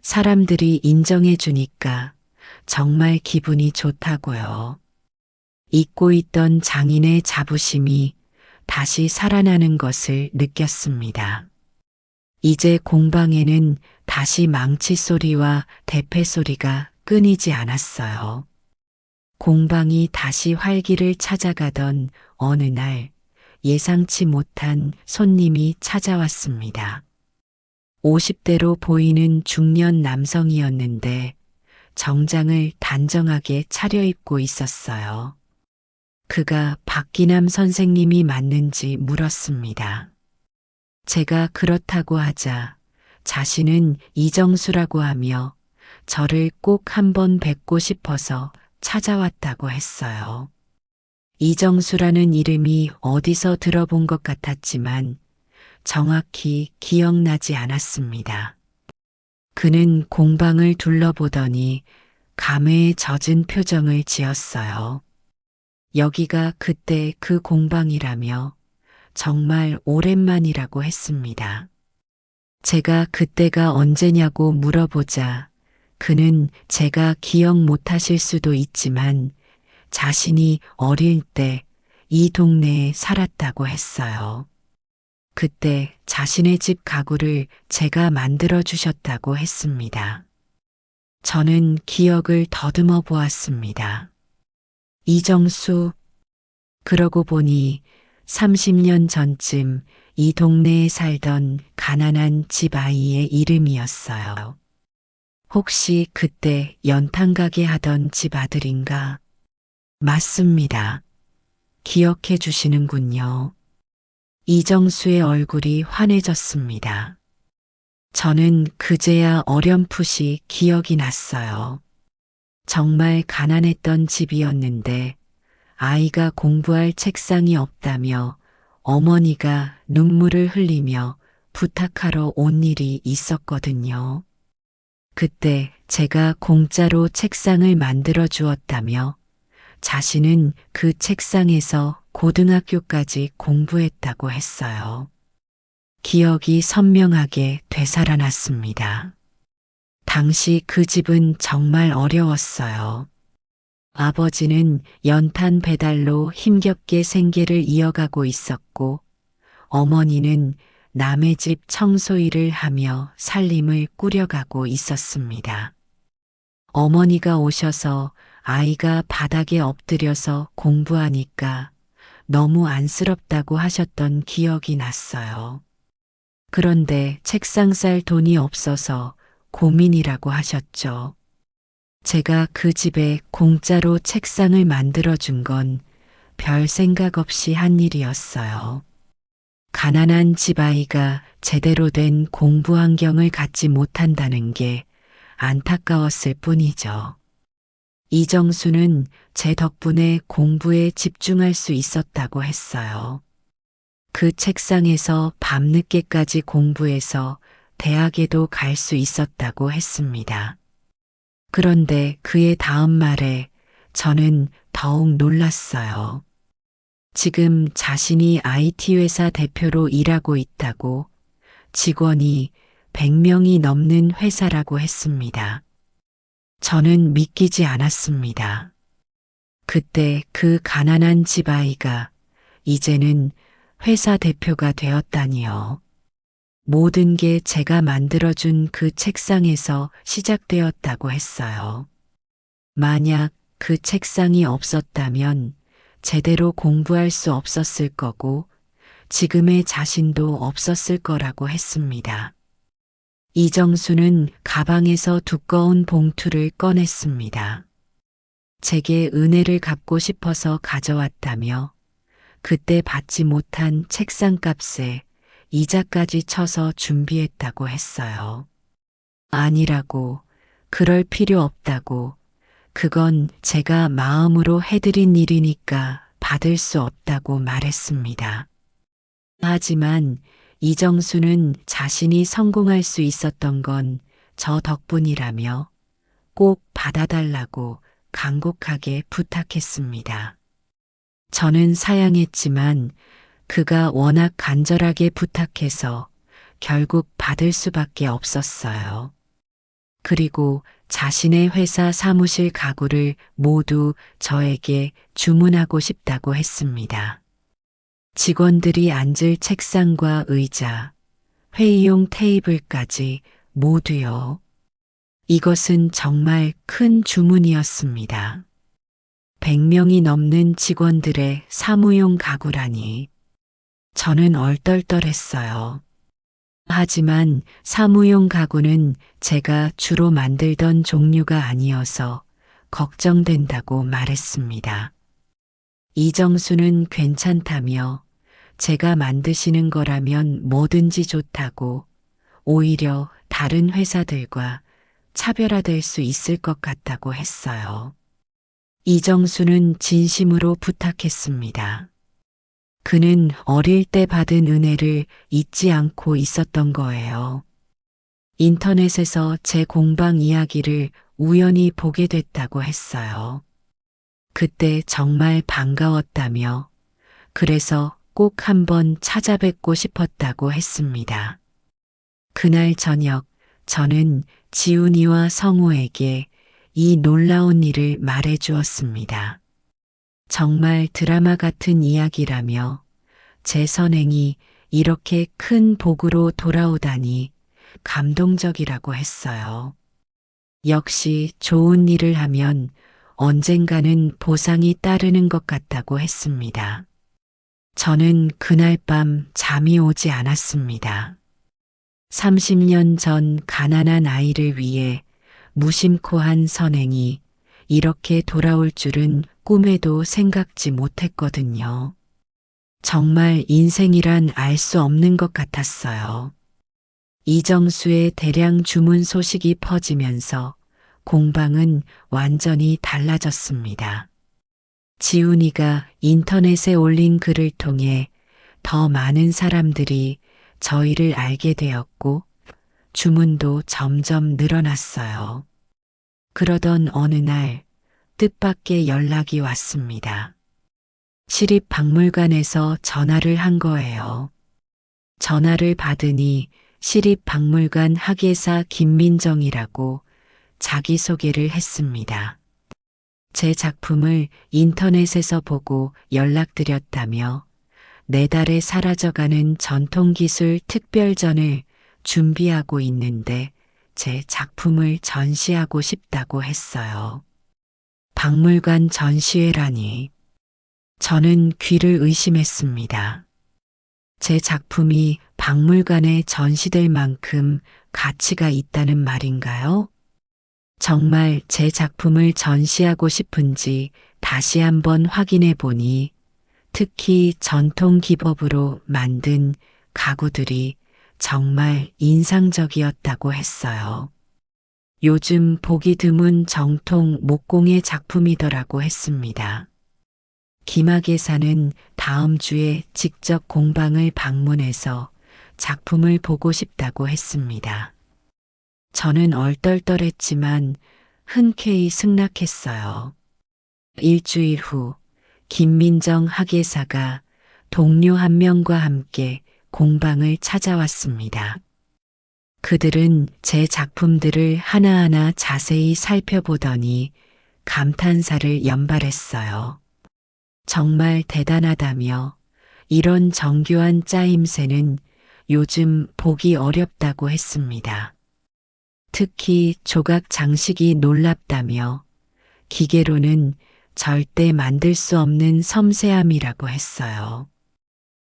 사람들이 인정해 주니까 정말 기분이 좋다고요. 잊고 있던 장인의 자부심이 다시 살아나는 것을 느꼈습니다. 이제 공방에는 다시 망치 소리와 대패 소리가 끊이지 않았어요. 공방이 다시 활기를 찾아가던 어느 날 예상치 못한 손님이 찾아왔습니다. 50대로 보이는 중년 남성이었는데 정장을 단정하게 차려입고 있었어요. 그가 박기남 선생님이 맞는지 물었습니다. 제가 그렇다고 하자 자신은 이정수라고 하며 저를 꼭 한번 뵙고 싶어서 찾아왔다고 했어요. 이정수라는 이름이 어디서 들어본 것 같았지만 정확히 기억나지 않았습니다. 그는 공방을 둘러보더니 감회에 젖은 표정을 지었어요. 여기가 그때 그 공방이라며 정말 오랜만이라고 했습니다. 제가 그때가 언제냐고 물어보자 그는 제가 기억 못하실 수도 있지만 자신이 어릴 때 이 동네에 살았다고 했어요. 그때 자신의 집 가구를 제가 만들어 주셨다고 했습니다. 저는 기억을 더듬어 보았습니다. 이정수, 그러고 보니 30년 전쯤 이 동네에 살던 가난한 집 아이의 이름이었어요. 혹시 그때 연탄 가게 하던 집 아들인가? 맞습니다. 기억해 주시는군요. 이정수의 얼굴이 환해졌습니다. 저는 그제야 어렴풋이 기억이 났어요. 정말 가난했던 집이었는데 아이가 공부할 책상이 없다며 어머니가 눈물을 흘리며 부탁하러 온 일이 있었거든요. 그때 제가 공짜로 책상을 만들어 주었다며 자신은 그 책상에서 고등학교까지 공부했다고 했어요. 기억이 선명하게 되살아났습니다. 당시 그 집은 정말 어려웠어요. 아버지는 연탄 배달로 힘겹게 생계를 이어가고 있었고 어머니는 남의 집 청소일을 하며 살림을 꾸려가고 있었습니다. 어머니가 오셔서 아이가 바닥에 엎드려서 공부하니까 너무 안쓰럽다고 하셨던 기억이 났어요. 그런데 책상 살 돈이 없어서 고민이라고 하셨죠. 제가 그 집에 공짜로 책상을 만들어준 건 별 생각 없이 한 일이었어요. 가난한 집 아이가 제대로 된 공부 환경을 갖지 못한다는 게 안타까웠을 뿐이죠. 이정수는 제 덕분에 공부에 집중할 수 있었다고 했어요. 그 책상에서 밤늦게까지 공부해서 대학에도 갈 수 있었다고 했습니다. 그런데 그의 다음 말에 저는 더욱 놀랐어요. 지금 자신이 IT 회사 대표로 일하고 있다고, 직원이 100명이 넘는 회사라고 했습니다. 저는 믿기지 않았습니다. 그때 그 가난한 집 아이가 이제는 회사 대표가 되었다니요. 모든 게 제가 만들어준 그 책상에서 시작되었다고 했어요. 만약 그 책상이 없었다면 제대로 공부할 수 없었을 거고 지금의 자신도 없었을 거라고 했습니다. 이정수는 가방에서 두꺼운 봉투를 꺼냈습니다. 제게 은혜를 갚고 싶어서 가져왔다며 그때 받지 못한 책상값에 이자까지 쳐서 준비했다고 했어요. 아니라고, 그럴 필요 없다고, 그건 제가 마음으로 해드린 일이니까 받을 수 없다고 말했습니다. 하지만 이정수는 자신이 성공할 수 있었던 건 저 덕분이라며 꼭 받아달라고 간곡하게 부탁했습니다. 저는 사양했지만 그가 워낙 간절하게 부탁해서 결국 받을 수밖에 없었어요. 그리고 자신의 회사 사무실 가구를 모두 저에게 주문하고 싶다고 했습니다. 직원들이 앉을 책상과 의자, 회의용 테이블까지 모두요. 이것은 정말 큰 주문이었습니다. 100명이 넘는 직원들의 사무용 가구라니. 저는 얼떨떨했어요. 하지만 사무용 가구는 제가 주로 만들던 종류가 아니어서 걱정된다고 말했습니다. 이정수는 괜찮다며 제가 만드시는 거라면 뭐든지 좋다고, 오히려 다른 회사들과 차별화될 수 있을 것 같다고 했어요. 이정수는 진심으로 부탁했습니다. 그는 어릴 때 받은 은혜를 잊지 않고 있었던 거예요. 인터넷에서 제 공방 이야기를 우연히 보게 됐다고 했어요. 그때 정말 반가웠다며, 그래서 꼭 한번 찾아뵙고 싶었다고 했습니다. 그날 저녁 저는 지훈이와 성우에게 이 놀라운 일을 말해 주었습니다. 정말 드라마 같은 이야기라며 제 선행이 이렇게 큰 복으로 돌아오다니 감동적이라고 했어요. 역시 좋은 일을 하면 언젠가는 보상이 따르는 것 같다고 했습니다. 저는 그날 밤 잠이 오지 않았습니다. 30년 전 가난한 아이를 위해 무심코 한 선행이 이렇게 돌아올 줄은 꿈에도 생각지 못했거든요. 정말 인생이란 알 수 없는 것 같았어요. 이정수의 대량 주문 소식이 퍼지면서 공방은 완전히 달라졌습니다. 지훈이가 인터넷에 올린 글을 통해 더 많은 사람들이 저희를 알게 되었고 주문도 점점 늘어났어요. 그러던 어느 날 뜻밖의 연락이 왔습니다. 시립박물관에서 전화를 한 거예요. 전화를 받으니 시립박물관 학예사 김민정이라고 자기소개를 했습니다. 제 작품을 인터넷에서 보고 연락드렸다며 4달에 사라져가는 전통기술 특별전을 준비하고 있는데 제 작품을 전시하고 싶다고 했어요. 박물관 전시회라니. 저는 귀를 의심했습니다. 제 작품이 박물관에 전시될 만큼 가치가 있다는 말인가요? 정말 제 작품을 전시하고 싶은지 다시 한번 확인해 보니 특히 전통 기법으로 만든 가구들이 정말 인상적이었다고 했어요. 요즘 보기 드문 정통 목공의 작품이더라고 했습니다. 김학예사는 다음 주에 직접 공방을 방문해서 작품을 보고 싶다고 했습니다. 저는 얼떨떨했지만 흔쾌히 승낙했어요. 일주일 후 김민정 학예사가 동료 한 명과 함께 공방을 찾아왔습니다. 그들은 제 작품들을 하나하나 자세히 살펴보더니 감탄사를 연발했어요. 정말 대단하다며 이런 정교한 짜임새는 요즘 보기 어렵다고 했습니다. 특히 조각 장식이 놀랍다며 기계로는 절대 만들 수 없는 섬세함이라고 했어요.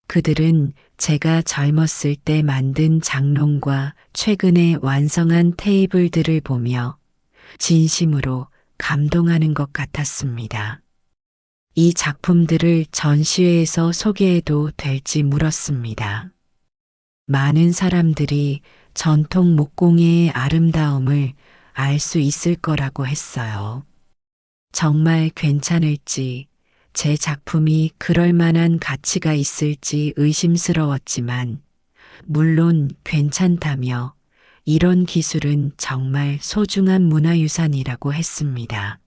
그들은 제가 젊었을 때 만든 장롱과 최근에 완성한 테이블들을 보며 진심으로 감동하는 것 같았습니다. 이 작품들을 전시회에서 소개해도 될지 물었습니다. 많은 사람들이 전통 목공예의 아름다움을 알 수 있을 거라고 했어요. 정말 괜찮을지, 제 작품이 그럴 만한 가치가 있을지 의심스러웠지만, 물론 괜찮다며 이런 기술은 정말 소중한 문화유산이라고 했습니다.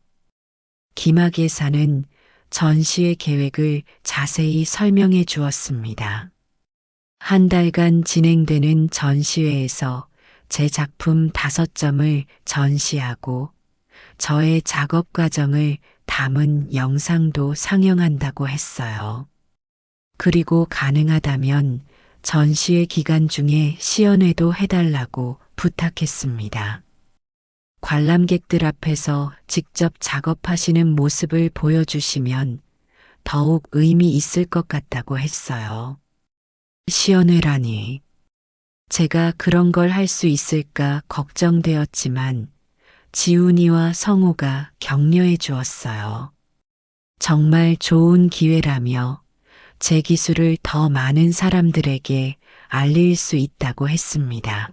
김학예사는 전시회 계획을 자세히 설명해 주었습니다. 한 달간 진행되는 전시회에서 제 작품 5점을 전시하고 저의 작업 과정을 담은 영상도 상영한다고 했어요. 그리고 가능하다면 전시회 기간 중에 시연회도 해달라고 부탁했습니다. 관람객들 앞에서 직접 작업하시는 모습을 보여주시면 더욱 의미 있을 것 같다고 했어요. 시연회라니. 제가 그런 걸 할 수 있을까 걱정되었지만 지훈이와 성우가 격려해 주었어요. 정말 좋은 기회라며 제 기술을 더 많은 사람들에게 알릴 수 있다고 했습니다.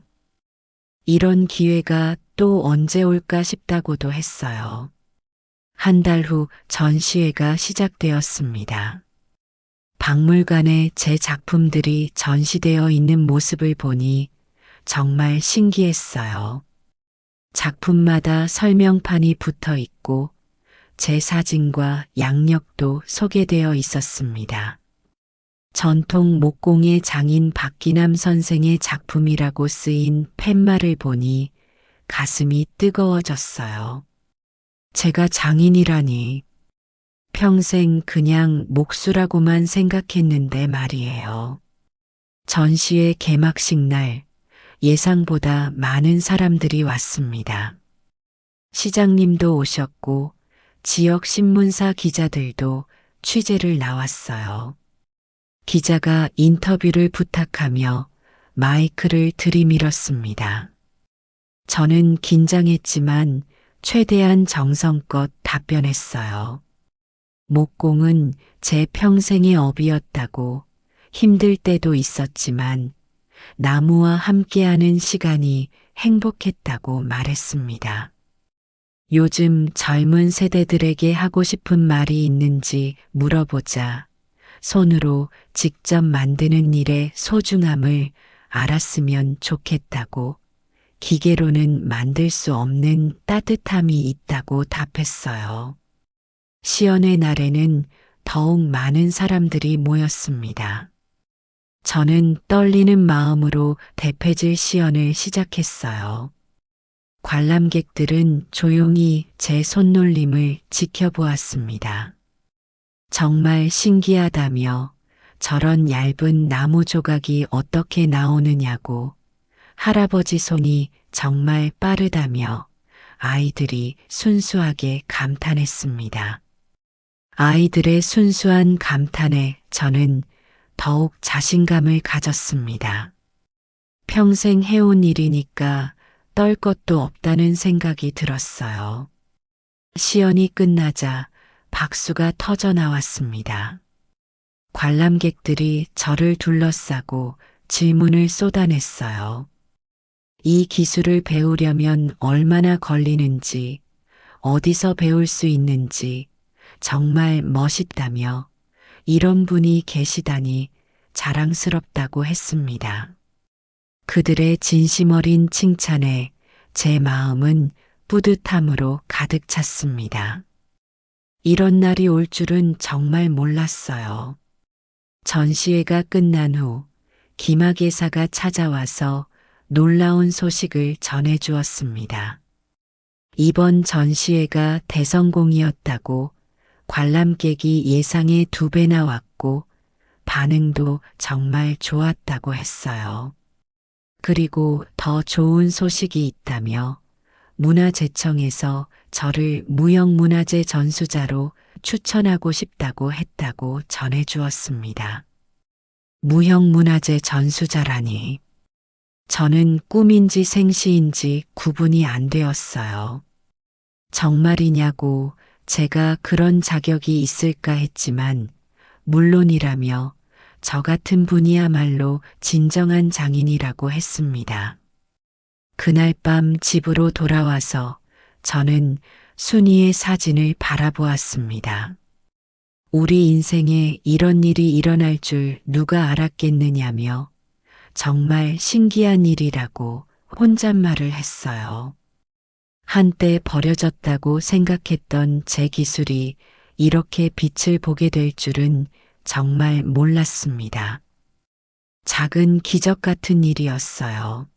이런 기회가 또 언제 올까 싶다고도 했어요. 한 달 후 전시회가 시작되었습니다. 박물관에 제 작품들이 전시되어 있는 모습을 보니 정말 신기했어요. 작품마다 설명판이 붙어 있고 제 사진과 양력도 소개되어 있었습니다. 전통 목공의 장인 박기남 선생의 작품이라고 쓰인 팻말을 보니 가슴이 뜨거워졌어요. 제가 장인이라니. 평생 그냥 목수라고만 생각했는데 말이에요. 전시회 개막식 날 예상보다 많은 사람들이 왔습니다. 시장님도 오셨고 지역 신문사 기자들도 취재를 나왔어요. 기자가 인터뷰를 부탁하며 마이크를 들이밀었습니다. 저는 긴장했지만 최대한 정성껏 답변했어요. 목공은 제 평생의 업이었다고 힘들 때도 있었지만 나무와 함께하는 시간이 행복했다고 말했습니다. 요즘 젊은 세대들에게 하고 싶은 말이 있는지 물어보자 손으로 직접 만드는 일의 소중함을 알았으면 좋겠다고 기계로는 만들 수 없는 따뜻함이 있다고 답했어요. 시연회 날에는 더욱 많은 사람들이 모였습니다. 저는 떨리는 마음으로 대패질 시연을 시작했어요. 관람객들은 조용히 제 손놀림을 지켜보았습니다. 정말 신기하다며 저런 얇은 나무 조각이 어떻게 나오느냐고 할아버지 손이 정말 빠르다며 아이들이 순수하게 감탄했습니다. 아이들의 순수한 감탄에 저는 더욱 자신감을 가졌습니다. 평생 해온 일이니까 떨 것도 없다는 생각이 들었어요. 시연이 끝나자 박수가 터져 나왔습니다. 관람객들이 저를 둘러싸고 질문을 쏟아냈어요. 이 기술을 배우려면 얼마나 걸리는지, 어디서 배울 수 있는지, 정말 멋있다며 이런 분이 계시다니 자랑스럽다고 했습니다. 그들의 진심 어린 칭찬에 제 마음은 뿌듯함으로 가득 찼습니다. 이런 날이 올 줄은 정말 몰랐어요. 전시회가 끝난 후 김학예사가 찾아와서 놀라운 소식을 전해 주었습니다. 이번 전시회가 대성공이었다고, 관람객이 예상의 2배나 왔고 반응도 정말 좋았다고 했어요. 그리고 더 좋은 소식이 있다며 문화재청에서 저를 무형문화재 전수자로 추천하고 싶다고 했다고 전해 주었습니다. 무형문화재 전수자라니. 저는 꿈인지 생시인지 구분이 안 되었어요. 정말이냐고 제가 그런 자격이 있을까 했지만 물론이라며 저 같은 분이야말로 진정한 장인이라고 했습니다. 그날 밤 집으로 돌아와서 저는 순이의 사진을 바라보았습니다. 우리 인생에 이런 일이 일어날 줄 누가 알았겠느냐며 정말 신기한 일이라고 혼잣말을 했어요. 한때 버려졌다고 생각했던 제 기술이 이렇게 빛을 보게 될 줄은 정말 몰랐습니다. 작은 기적 같은 일이었어요.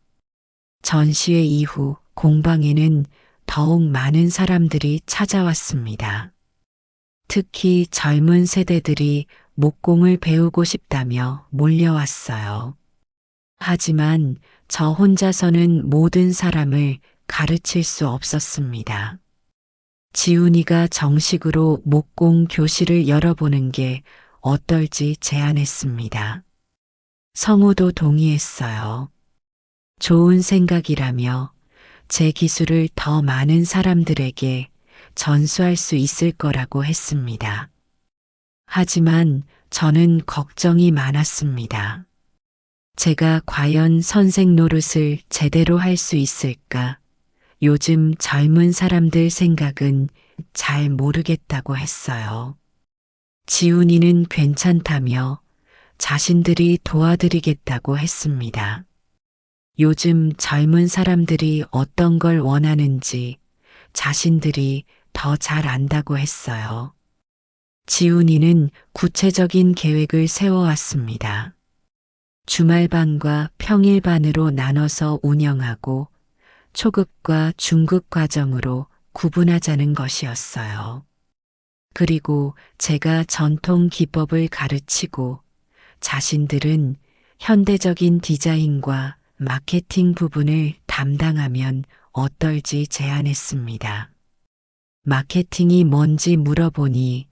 전시회 이후 공방에는 더욱 많은 사람들이 찾아왔습니다. 특히 젊은 세대들이 목공을 배우고 싶다며 몰려왔어요. 하지만 저 혼자서는 모든 사람을 가르칠 수 없었습니다. 지훈이가 정식으로 목공 교실을 열어보는 게 어떨지 제안했습니다. 성우도 동의했어요. 좋은 생각이라며 제 기술을 더 많은 사람들에게 전수할 수 있을 거라고 했습니다. 하지만 저는 걱정이 많았습니다. 제가 과연 선생 노릇을 제대로 할 수 있을까? 요즘 젊은 사람들 생각은 잘 모르겠다고 했어요. 지훈이는 괜찮다며 자신들이 도와드리겠다고 했습니다. 요즘 젊은 사람들이 어떤 걸 원하는지 자신들이 더 잘 안다고 했어요. 지훈이는 구체적인 계획을 세워왔습니다. 주말반과 평일반으로 나눠서 운영하고 초급과 중급 과정으로 구분하자는 것이었어요. 그리고 제가 전통 기법을 가르치고 자신들은 현대적인 디자인과 마케팅 부분을 담당하면 어떨지 제안했습니다. 마케팅이 뭔지 물어보니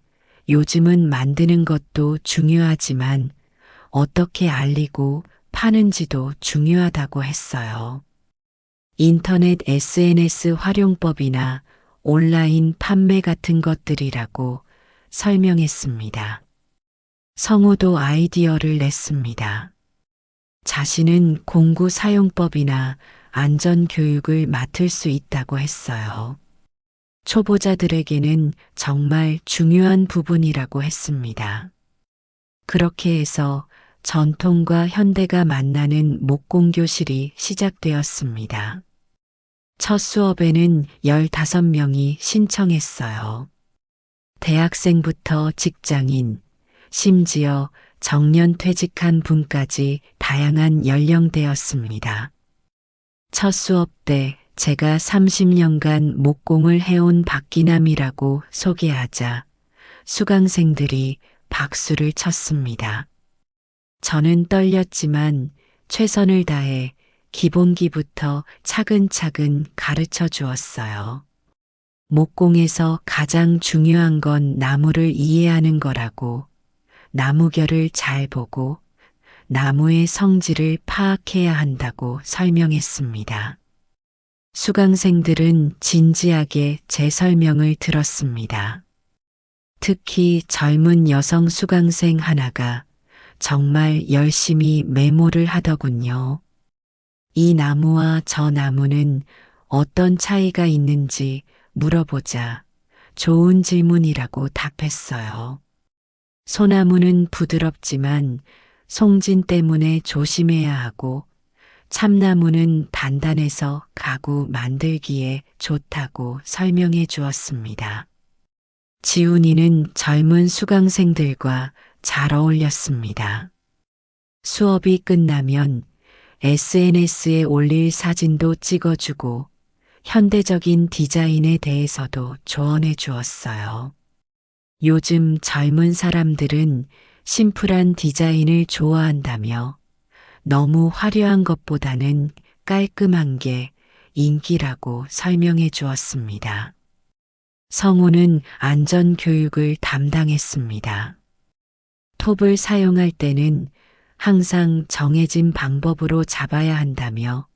요즘은 만드는 것도 중요하지만 어떻게 알리고 파는지도 중요하다고 했어요. 인터넷 SNS 활용법이나 온라인 판매 같은 것들이라고 설명했습니다. 성우도 아이디어를 냈습니다. 자신은 공구 사용법이나 안전 교육을 맡을 수 있다고 했어요. 초보자들에게는 정말 중요한 부분이라고 했습니다. 그렇게 해서 전통과 현대가 만나는 목공교실이 시작되었습니다. 첫 수업에는 15명이 신청했어요. 대학생부터 직장인, 심지어 정년 퇴직한 분까지 다양한 연령대였습니다. 첫 수업 때 제가 30년간 목공을 해온 박기남이라고 소개하자 수강생들이 박수를 쳤습니다. 저는 떨렸지만 최선을 다해 기본기부터 차근차근 가르쳐 주었어요. 목공에서 가장 중요한 건 나무를 이해하는 거라고, 나무결을 잘 보고 나무의 성질을 파악해야 한다고 설명했습니다. 수강생들은 진지하게 제 설명을 들었습니다. 특히 젊은 여성 수강생 하나가 정말 열심히 메모를 하더군요. 이 나무와 저 나무는 어떤 차이가 있는지 물어보자 좋은 질문이라고 답했어요. 소나무는 부드럽지만 송진 때문에 조심해야 하고 참나무는 단단해서 가구 만들기에 좋다고 설명해 주었습니다. 지훈이는 젊은 수강생들과 잘 어울렸습니다. 수업이 끝나면 SNS에 올릴 사진도 찍어주고 현대적인 디자인에 대해서도 조언해 주었어요. 요즘 젊은 사람들은 심플한 디자인을 좋아한다며 너무 화려한 것보다는 깔끔한 게 인기라고 설명해 주었습니다. 성우는 안전교육을 담당했습니다. 톱을 사용할 때는 항상 정해진 방법으로 잡아야 한다며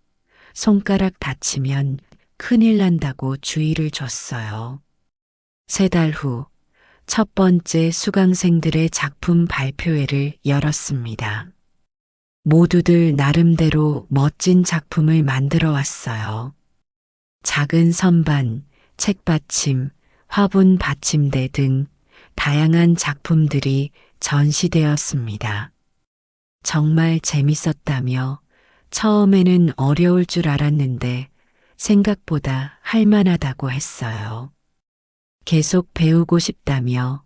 손가락 다치면 큰일 난다고 주의를 줬어요. 3달 후 첫 번째 수강생들의 작품 발표회를 열었습니다. 모두들 나름대로 멋진 작품을 만들어 왔어요. 작은 선반, 책받침, 화분 받침대 등 다양한 작품들이 전시되었습니다. 정말 재밌었다며 처음에는 어려울 줄 알았는데 생각보다 할만하다고 했어요. 계속 배우고 싶다며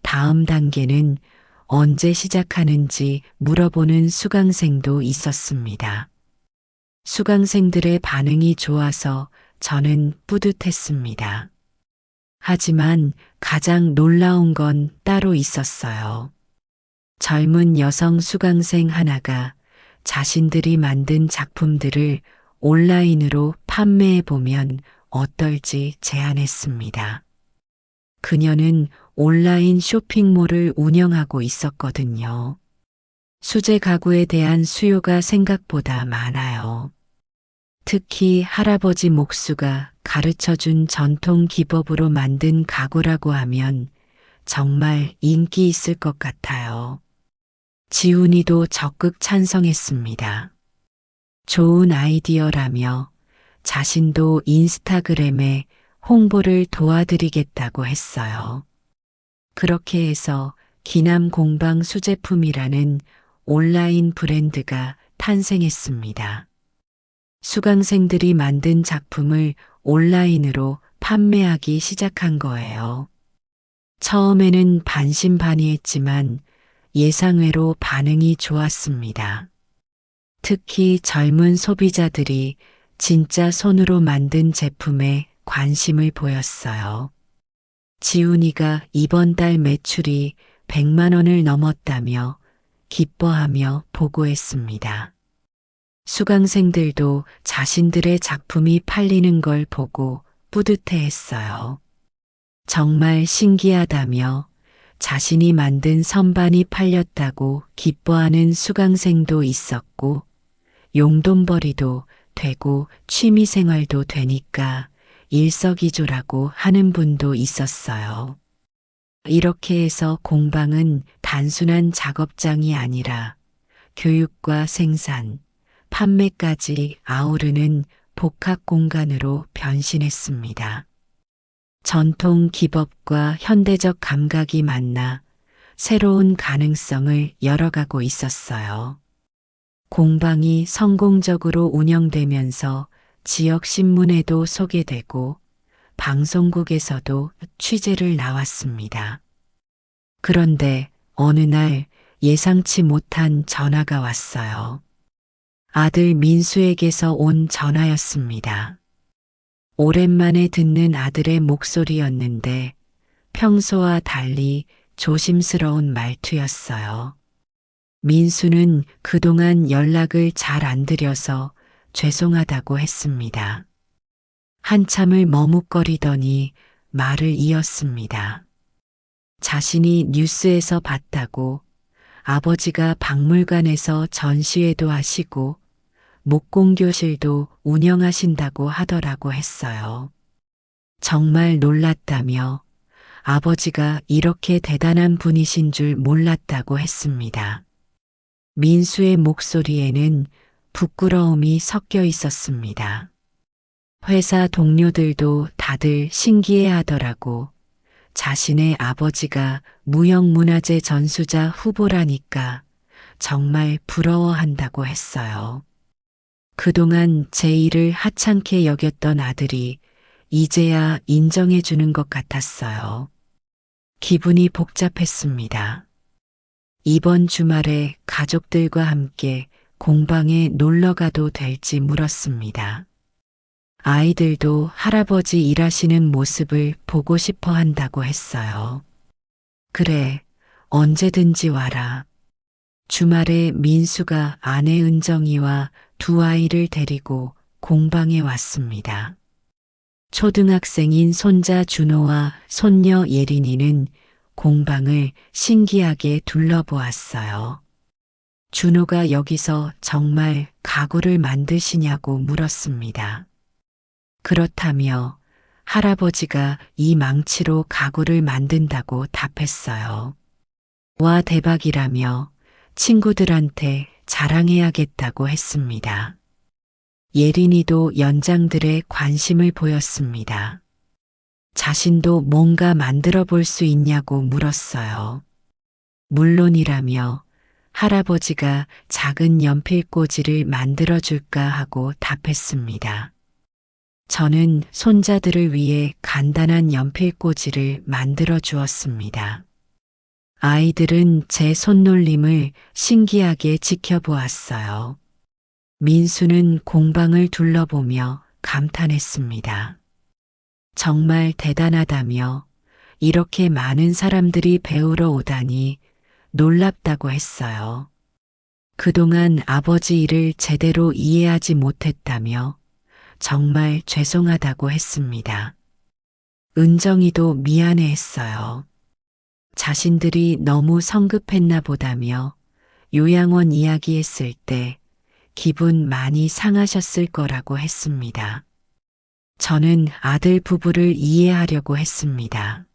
다음 단계는 언제 시작하는지 물어보는 수강생도 있었습니다. 수강생들의 반응이 좋아서 저는 뿌듯했습니다. 하지만 가장 놀라운 건 따로 있었어요. 젊은 여성 수강생 하나가 자신들이 만든 작품들을 온라인으로 판매해 보면 어떨지 제안했습니다. 그녀는 온라인 쇼핑몰을 운영하고 있었거든요. 수제 가구에 대한 수요가 생각보다 많아요. 특히 할아버지 목수가 가르쳐준 전통 기법으로 만든 가구라고 하면 정말 인기 있을 것 같아요. 지훈이도 적극 찬성했습니다. 좋은 아이디어라며 자신도 인스타그램에 홍보를 도와드리겠다고 했어요. 그렇게 해서 기남 공방 수제품이라는 온라인 브랜드가 탄생했습니다. 수강생들이 만든 작품을 온라인으로 판매하기 시작한 거예요. 처음에는 반신반의했지만 예상외로 반응이 좋았습니다. 특히 젊은 소비자들이 진짜 손으로 만든 제품에 관심을 보였어요. 지훈이가 이번 달 매출이 100만 원을 넘었다며 기뻐하며 보고했습니다. 수강생들도 자신들의 작품이 팔리는 걸 보고 뿌듯해했어요. 정말 신기하다며 자신이 만든 선반이 팔렸다고 기뻐하는 수강생도 있었고 용돈벌이도 되고 취미생활도 되니까 일석이조라고 하는 분도 있었어요. 이렇게 해서 공방은 단순한 작업장이 아니라 교육과 생산, 판매까지 아우르는 복합 공간으로 변신했습니다. 전통 기법과 현대적 감각이 만나 새로운 가능성을 열어가고 있었어요. 공방이 성공적으로 운영되면서 지역 신문에도 소개되고 방송국에서도 취재를 나왔습니다. 그런데 어느 날 예상치 못한 전화가 왔어요. 아들 민수에게서 온 전화였습니다. 오랜만에 듣는 아들의 목소리였는데 평소와 달리 조심스러운 말투였어요. 민수는 그동안 연락을 잘 안 드려서 죄송하다고 했습니다. 한참을 머뭇거리더니 말을 이었습니다. 자신이 뉴스에서 봤다고 아버지가 박물관에서 전시회도 하시고 목공교실도 운영하신다고 하더라고 했어요. 정말 놀랐다며 아버지가 이렇게 대단한 분이신 줄 몰랐다고 했습니다. 민수의 목소리에는 부끄러움이 섞여 있었습니다. 회사 동료들도 다들 신기해 하더라고. 자신의 아버지가 무형문화재 전수자 후보라니까 정말 부러워한다고 했어요. 그동안 제 일을 하찮게 여겼던 아들이 이제야 인정해 주는 것 같았어요. 기분이 복잡했습니다. 이번 주말에 가족들과 함께 공방에 놀러 가도 될지 물었습니다. 아이들도 할아버지 일하시는 모습을 보고 싶어 한다고 했어요. 그래, 언제든지 와라. 주말에 민수가 아내 은정이와 두 아이를 데리고 공방에 왔습니다. 초등학생인 손자 준호와 손녀 예린이는 공방을 신기하게 둘러보았어요. 준호가 여기서 정말 가구를 만드시냐고 물었습니다. 그렇다며 할아버지가 이 망치로 가구를 만든다고 답했어요. 와, 대박이라며 친구들한테 자랑해야겠다고 했습니다. 예린이도 연장들의 관심을 보였습니다. 자신도 뭔가 만들어 볼 수 있냐고 물었어요. 물론이라며 할아버지가 작은 연필꽂이를 만들어 줄까 하고 답했습니다. 저는 손자들을 위해 간단한 연필꽂이를 만들어 주었습니다. 아이들은 제 손놀림을 신기하게 지켜보았어요. 민수는 공방을 둘러보며 감탄했습니다. 정말 대단하다며 이렇게 많은 사람들이 배우러 오다니 놀랍다고 했어요. 그동안 아버지 일을 제대로 이해하지 못했다며 정말 죄송하다고 했습니다. 은정이도 미안해했어요. 자신들이 너무 성급했나 보다며 요양원 이야기했을 때 기분 많이 상하셨을 거라고 했습니다. 저는 아들 부부를 이해하려고 했습니다.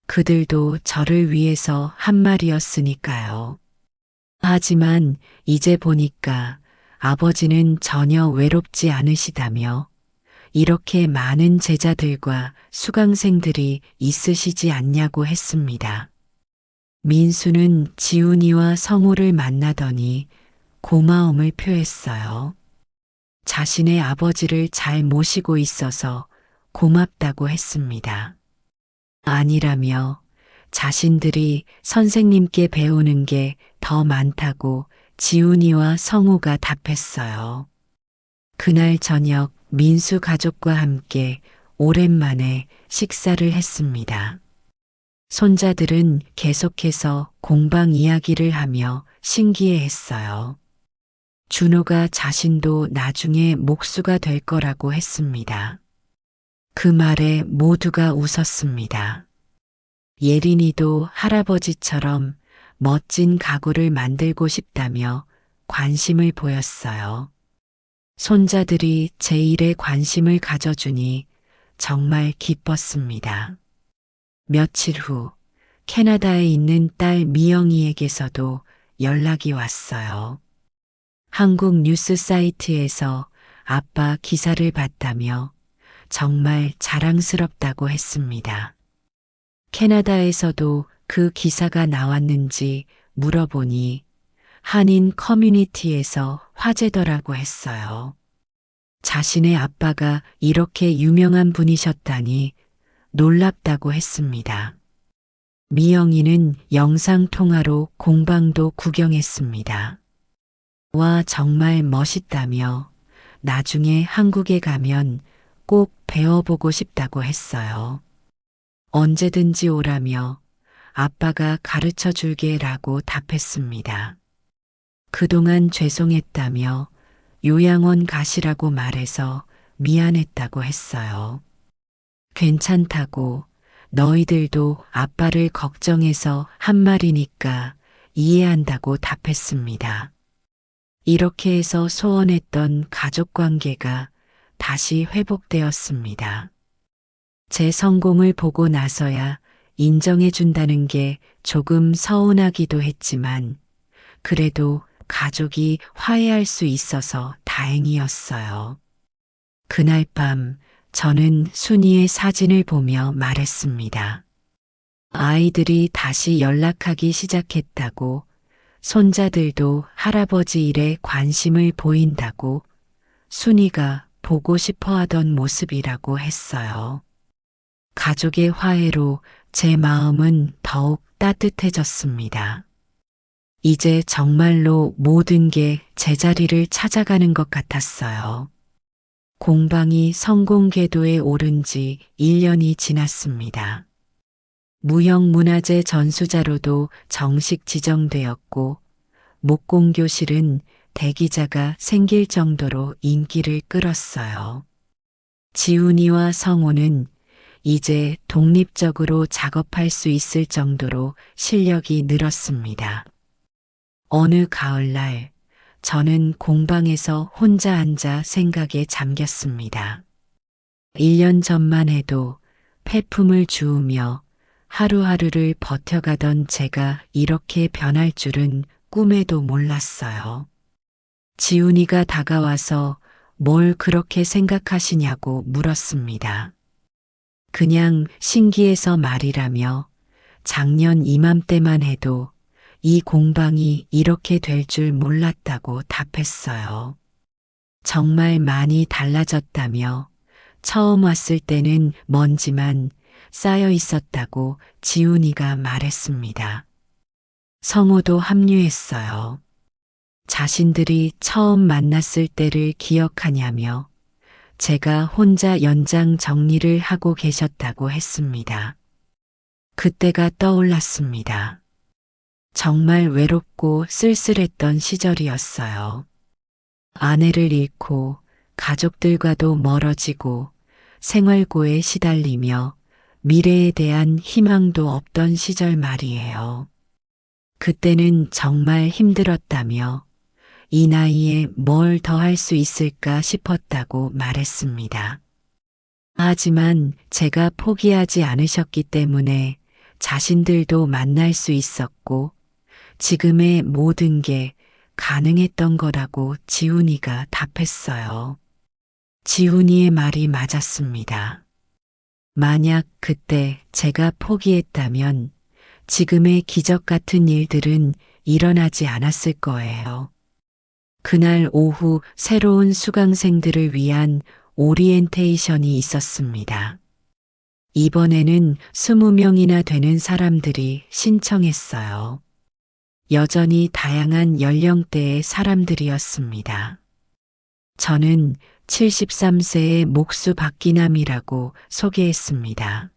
그들도 저를 위해서 한 말이었으니까요. 하지만 이제 보니까 아버지는 전혀 외롭지 않으시다며 이렇게 많은 제자들과 수강생들이 있으시지 않냐고 했습니다. 민수는 지훈이와 성우를 만나더니 고마움을 표했어요. 자신의 아버지를 잘 모시고 있어서 고맙다고 했습니다. 아니라며 자신들이 선생님께 배우는 게 더 많다고 지훈이와 성우가 답했어요. 그날 저녁 민수 가족과 함께 오랜만에 식사를 했습니다. 손자들은 계속해서 공방 이야기를 하며 신기해했어요. 준호가 자신도 나중에 목수가 될 거라고 했습니다. 그 말에 모두가 웃었습니다. 예린이도 할아버지처럼 멋진 가구를 만들고 싶다며 관심을 보였어요. 손자들이 제 일에 관심을 가져주니 정말 기뻤습니다. 며칠 후 캐나다에 있는 딸 미영이에게서도 연락이 왔어요. 한국 뉴스 사이트에서 아빠 기사를 봤다며 정말 자랑스럽다고 했습니다. 캐나다에서도 그 기사가 나왔는지 물어보니 한인 커뮤니티에서 화제더라고 했어요. 자신의 아빠가 이렇게 유명한 분이셨다니 놀랍다고 했습니다. 미영이는 영상통화로 공방도 구경했습니다. 와, 정말 멋있다며 나중에 한국에 가면 꼭 배워보고 싶다고 했어요. 언제든지 오라며 아빠가 가르쳐 줄게라고 답했습니다. 그동안 죄송했다며 요양원 가시라고 말해서 미안했다고 했어요. 괜찮다고 너희들도 아빠를 걱정해서 한 말이니까 이해한다고 답했습니다. 이렇게 해서 소원했던 가족 관계가 다시 회복되었습니다. 제 성공을 보고 나서야 인정해 준다는 게 조금 서운하기도 했지만 그래도 가족이 화해할 수 있어서 다행이었어요. 그날 밤 저는 순이의 사진을 보며 말했습니다. 아이들이 다시 연락하기 시작했다고, 손자들도 할아버지 일에 관심을 보인다고, 순이가 보고 싶어 하던 모습이라고 했어요. 가족의 화해로 제 마음은 더욱 따뜻해졌습니다. 이제 정말로 모든 게 제자리를 찾아가는 것 같았어요. 공방이 성공 궤도에 오른 지 1년이 지났습니다. 무형문화재 전수자로도 정식 지정되었고, 목공교실은 대기자가 생길 정도로 인기를 끌었어요. 지훈이와 성호는 이제 독립적으로 작업할 수 있을 정도로 실력이 늘었습니다. 어느 가을날, 저는 공방에서 혼자 앉아 생각에 잠겼습니다. 1년 전만 해도 폐품을 주우며 하루하루를 버텨가던 제가 이렇게 변할 줄은 꿈에도 몰랐어요. 지훈이가 다가와서 뭘 그렇게 생각하시냐고 물었습니다. 그냥 신기해서 말이라며 작년 이맘때만 해도 이 공방이 이렇게 될 줄 몰랐다고 답했어요. 정말 많이 달라졌다며 처음 왔을 때는 먼지만 쌓여 있었다고 지훈이가 말했습니다. 성호도 합류했어요. 자신들이 처음 만났을 때를 기억하냐며 제가 혼자 연장 정리를 하고 계셨다고 했습니다. 그때가 떠올랐습니다. 정말 외롭고 쓸쓸했던 시절이었어요. 아내를 잃고 가족들과도 멀어지고 생활고에 시달리며 미래에 대한 희망도 없던 시절 말이에요. 그때는 정말 힘들었다며 이 나이에 뭘 더 할 수 있을까 싶었다고 말했습니다. 하지만 제가 포기하지 않으셨기 때문에 자신들도 만날 수 있었고 지금의 모든 게 가능했던 거라고 지훈이가 답했어요. 지훈이의 말이 맞았습니다. 만약 그때 제가 포기했다면 지금의 기적 같은 일들은 일어나지 않았을 거예요. 그날 오후 새로운 수강생들을 위한 오리엔테이션이 있었습니다. 이번에는 20명이나 되는 사람들이 신청했어요. 여전히 다양한 연령대의 사람들이었습니다. 저는 73세의 목수 박기남이라고 소개했습니다.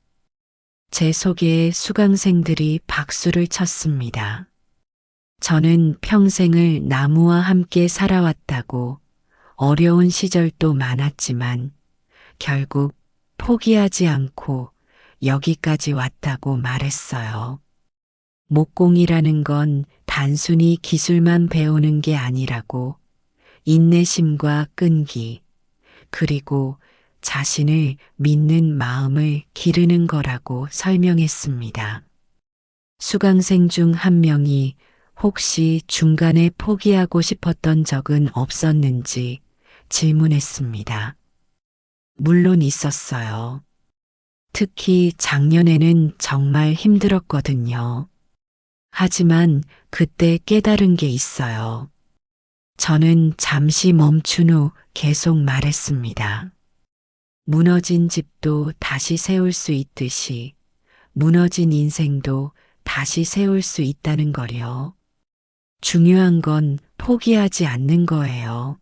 제 소개에 수강생들이 박수를 쳤습니다. 저는 평생을 나무와 함께 살아왔다고 어려운 시절도 많았지만 결국 포기하지 않고 여기까지 왔다고 말했어요. 목공이라는 건 단순히 기술만 배우는 게 아니라고 인내심과 끈기, 그리고 자신을 믿는 마음을 기르는 거라고 설명했습니다. 수강생 중 한 명이 혹시 중간에 포기하고 싶었던 적은 없었는지 질문했습니다. 물론 있었어요. 특히 작년에는 정말 힘들었거든요. 하지만 그때 깨달은 게 있어요. 저는 잠시 멈춘 후 계속 말했습니다. 무너진 집도 다시 세울 수 있듯이 무너진 인생도 다시 세울 수 있다는 거요. 중요한 건 포기하지 않는 거예요.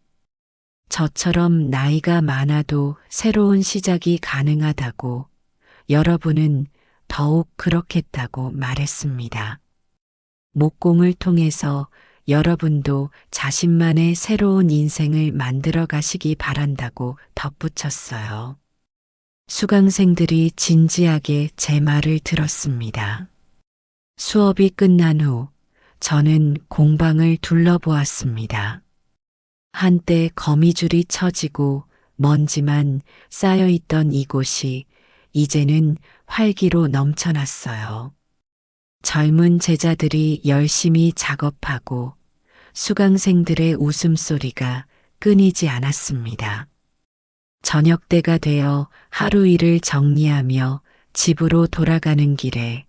저처럼 나이가 많아도 새로운 시작이 가능하다고 여러분은 더욱 그렇겠다고 말했습니다. 목공을 통해서 여러분도 자신만의 새로운 인생을 만들어 가시기 바란다고 덧붙였어요. 수강생들이 진지하게 제 말을 들었습니다. 수업이 끝난 후 저는 공방을 둘러보았습니다. 한때 거미줄이 쳐지고 먼지만 쌓여있던 이곳이 이제는 활기로 넘쳐났어요. 젊은 제자들이 열심히 작업하고 수강생들의 웃음소리가 끊이지 않았습니다. 저녁 때가 되어 하루 일을 정리하며 집으로 돌아가는 길에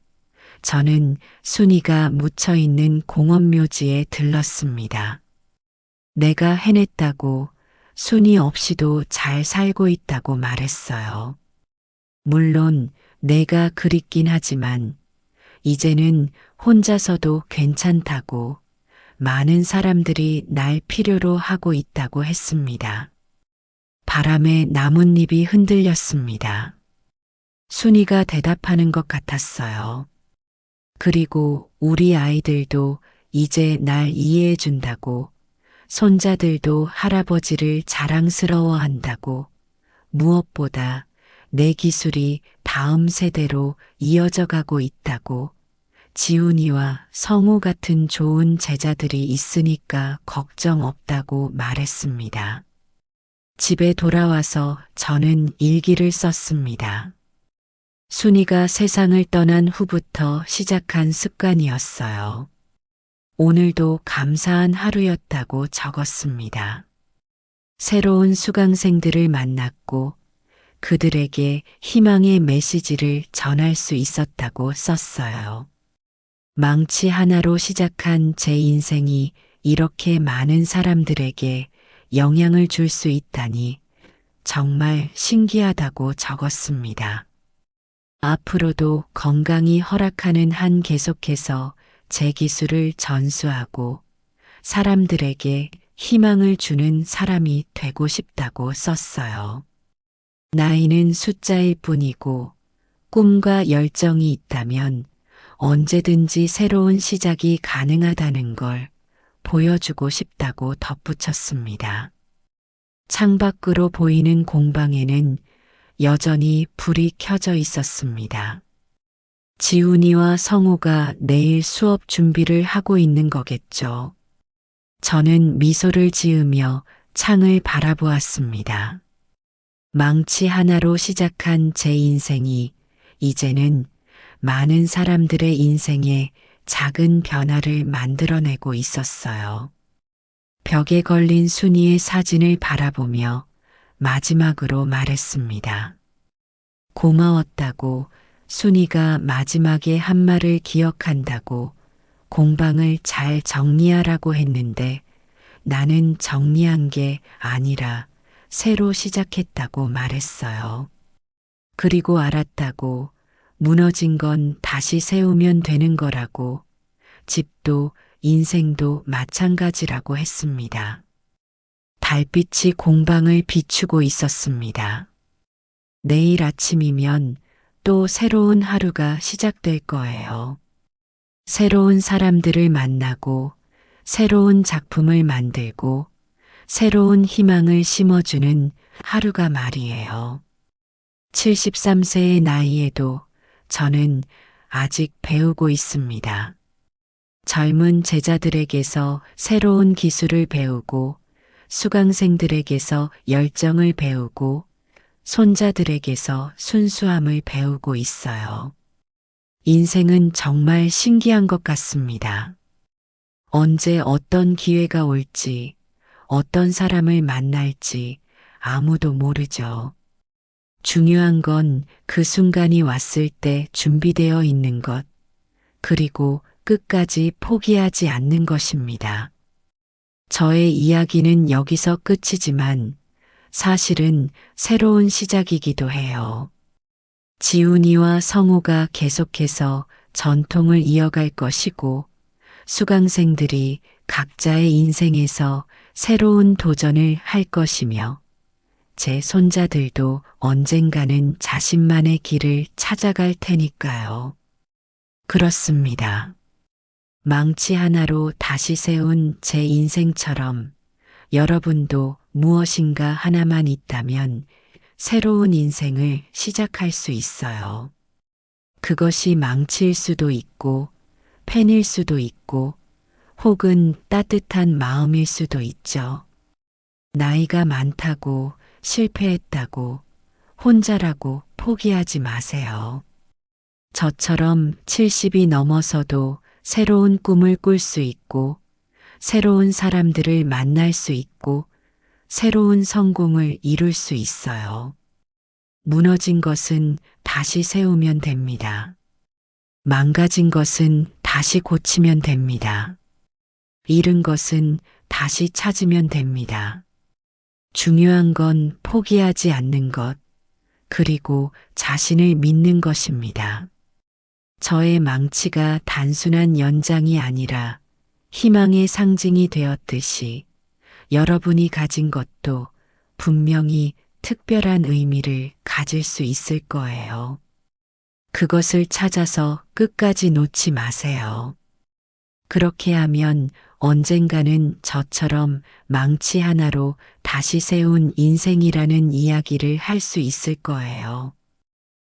저는 순이가 묻혀있는 공원묘지에 들렀습니다. 내가 해냈다고 순이 없이도 잘 살고 있다고 말했어요. 물론 내가 그립긴 하지만 이제는 혼자서도 괜찮다고 많은 사람들이 날 필요로 하고 있다고 했습니다. 바람에 나뭇잎이 흔들렸습니다. 순이가 대답하는 것 같았어요. 그리고 우리 아이들도 이제 날 이해해 준다고, 손자들도 할아버지를 자랑스러워한다고, 무엇보다 내 기술이 다음 세대로 이어져 가고 있다고, 지훈이와 성우 같은 좋은 제자들이 있으니까 걱정 없다고 말했습니다. 집에 돌아와서 저는 일기를 썼습니다. 순이가 세상을 떠난 후부터 시작한 습관이었어요. 오늘도 감사한 하루였다고 적었습니다. 새로운 수강생들을 만났고 그들에게 희망의 메시지를 전할 수 있었다고 썼어요. 망치 하나로 시작한 제 인생이 이렇게 많은 사람들에게 영향을 줄 수 있다니 정말 신기하다고 적었습니다. 앞으로도 건강이 허락하는 한 계속해서 제 기술을 전수하고 사람들에게 희망을 주는 사람이 되고 싶다고 썼어요. 나이는 숫자일 뿐이고 꿈과 열정이 있다면 언제든지 새로운 시작이 가능하다는 걸 보여주고 싶다고 덧붙였습니다. 창밖으로 보이는 공방에는 여전히 불이 켜져 있었습니다. 지훈이와 성우가 내일 수업 준비를 하고 있는 거겠죠. 저는 미소를 지으며 창을 바라보았습니다. 망치 하나로 시작한 제 인생이 이제는 많은 사람들의 인생에 작은 변화를 만들어내고 있었어요. 벽에 걸린 순이의 사진을 바라보며 마지막으로 말했습니다. 고마웠다고, 순이가 마지막에 한 말을 기억한다고, 공방을 잘 정리하라고 했는데 나는 정리한 게 아니라 새로 시작했다고 말했어요. 그리고 알았다고, 무너진 건 다시 세우면 되는 거라고, 집도 인생도 마찬가지라고 했습니다. 달빛이 공방을 비추고 있었습니다. 내일 아침이면 또 새로운 하루가 시작될 거예요. 새로운 사람들을 만나고, 새로운 작품을 만들고, 새로운 희망을 심어주는 하루가 말이에요. 73세의 나이에도 저는 아직 배우고 있습니다. 젊은 제자들에게서 새로운 기술을 배우고, 수강생들에게서 열정을 배우고, 손자들에게서 순수함을 배우고 있어요. 인생은 정말 신기한 것 같습니다. 언제 어떤 기회가 올지, 어떤 사람을 만날지 아무도 모르죠. 중요한 건 그 순간이 왔을 때 준비되어 있는 것, 그리고 끝까지 포기하지 않는 것입니다. 저의 이야기는 여기서 끝이지만 사실은 새로운 시작이기도 해요. 지훈이와 성우가 계속해서 전통을 이어갈 것이고 수강생들이 각자의 인생에서 새로운 도전을 할 것이며 제 손자들도 언젠가는 자신만의 길을 찾아갈 테니까요. 그렇습니다. 망치 하나로 다시 세운 제 인생처럼 여러분도 무엇인가 하나만 있다면 새로운 인생을 시작할 수 있어요. 그것이 망치일 수도 있고 펜일 수도 있고 혹은 따뜻한 마음일 수도 있죠. 나이가 많다고, 실패했다고, 혼자라고 포기하지 마세요. 저처럼 70이 넘어서도 새로운 꿈을 꿀 수 있고, 새로운 사람들을 만날 수 있고, 새로운 성공을 이룰 수 있어요. 무너진 것은 다시 세우면 됩니다. 망가진 것은 다시 고치면 됩니다. 잃은 것은 다시 찾으면 됩니다. 중요한 건 포기하지 않는 것, 그리고 자신을 믿는 것입니다. 저의 망치가 단순한 연장이 아니라 희망의 상징이 되었듯이 여러분이 가진 것도 분명히 특별한 의미를 가질 수 있을 거예요. 그것을 찾아서 끝까지 놓지 마세요. 그렇게 하면 언젠가는 저처럼 망치 하나로 다시 세운 인생이라는 이야기를 할 수 있을 거예요.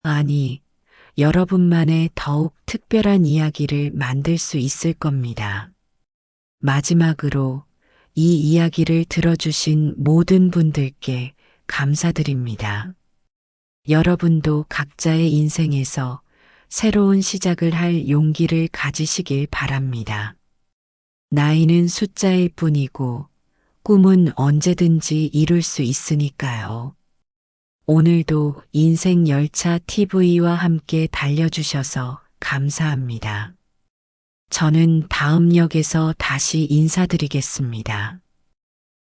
아니, 여러분만의 더욱 특별한 이야기를 만들 수 있을 겁니다. 마지막으로 이 이야기를 들어주신 모든 분들께 감사드립니다. 여러분도 각자의 인생에서 새로운 시작을 할 용기를 가지시길 바랍니다. 나이는 숫자일 뿐이고 꿈은 언제든지 이룰 수 있으니까요. 오늘도 인생 열차 TV와 함께 달려주셔서 감사합니다. 저는 다음 역에서 다시 인사드리겠습니다.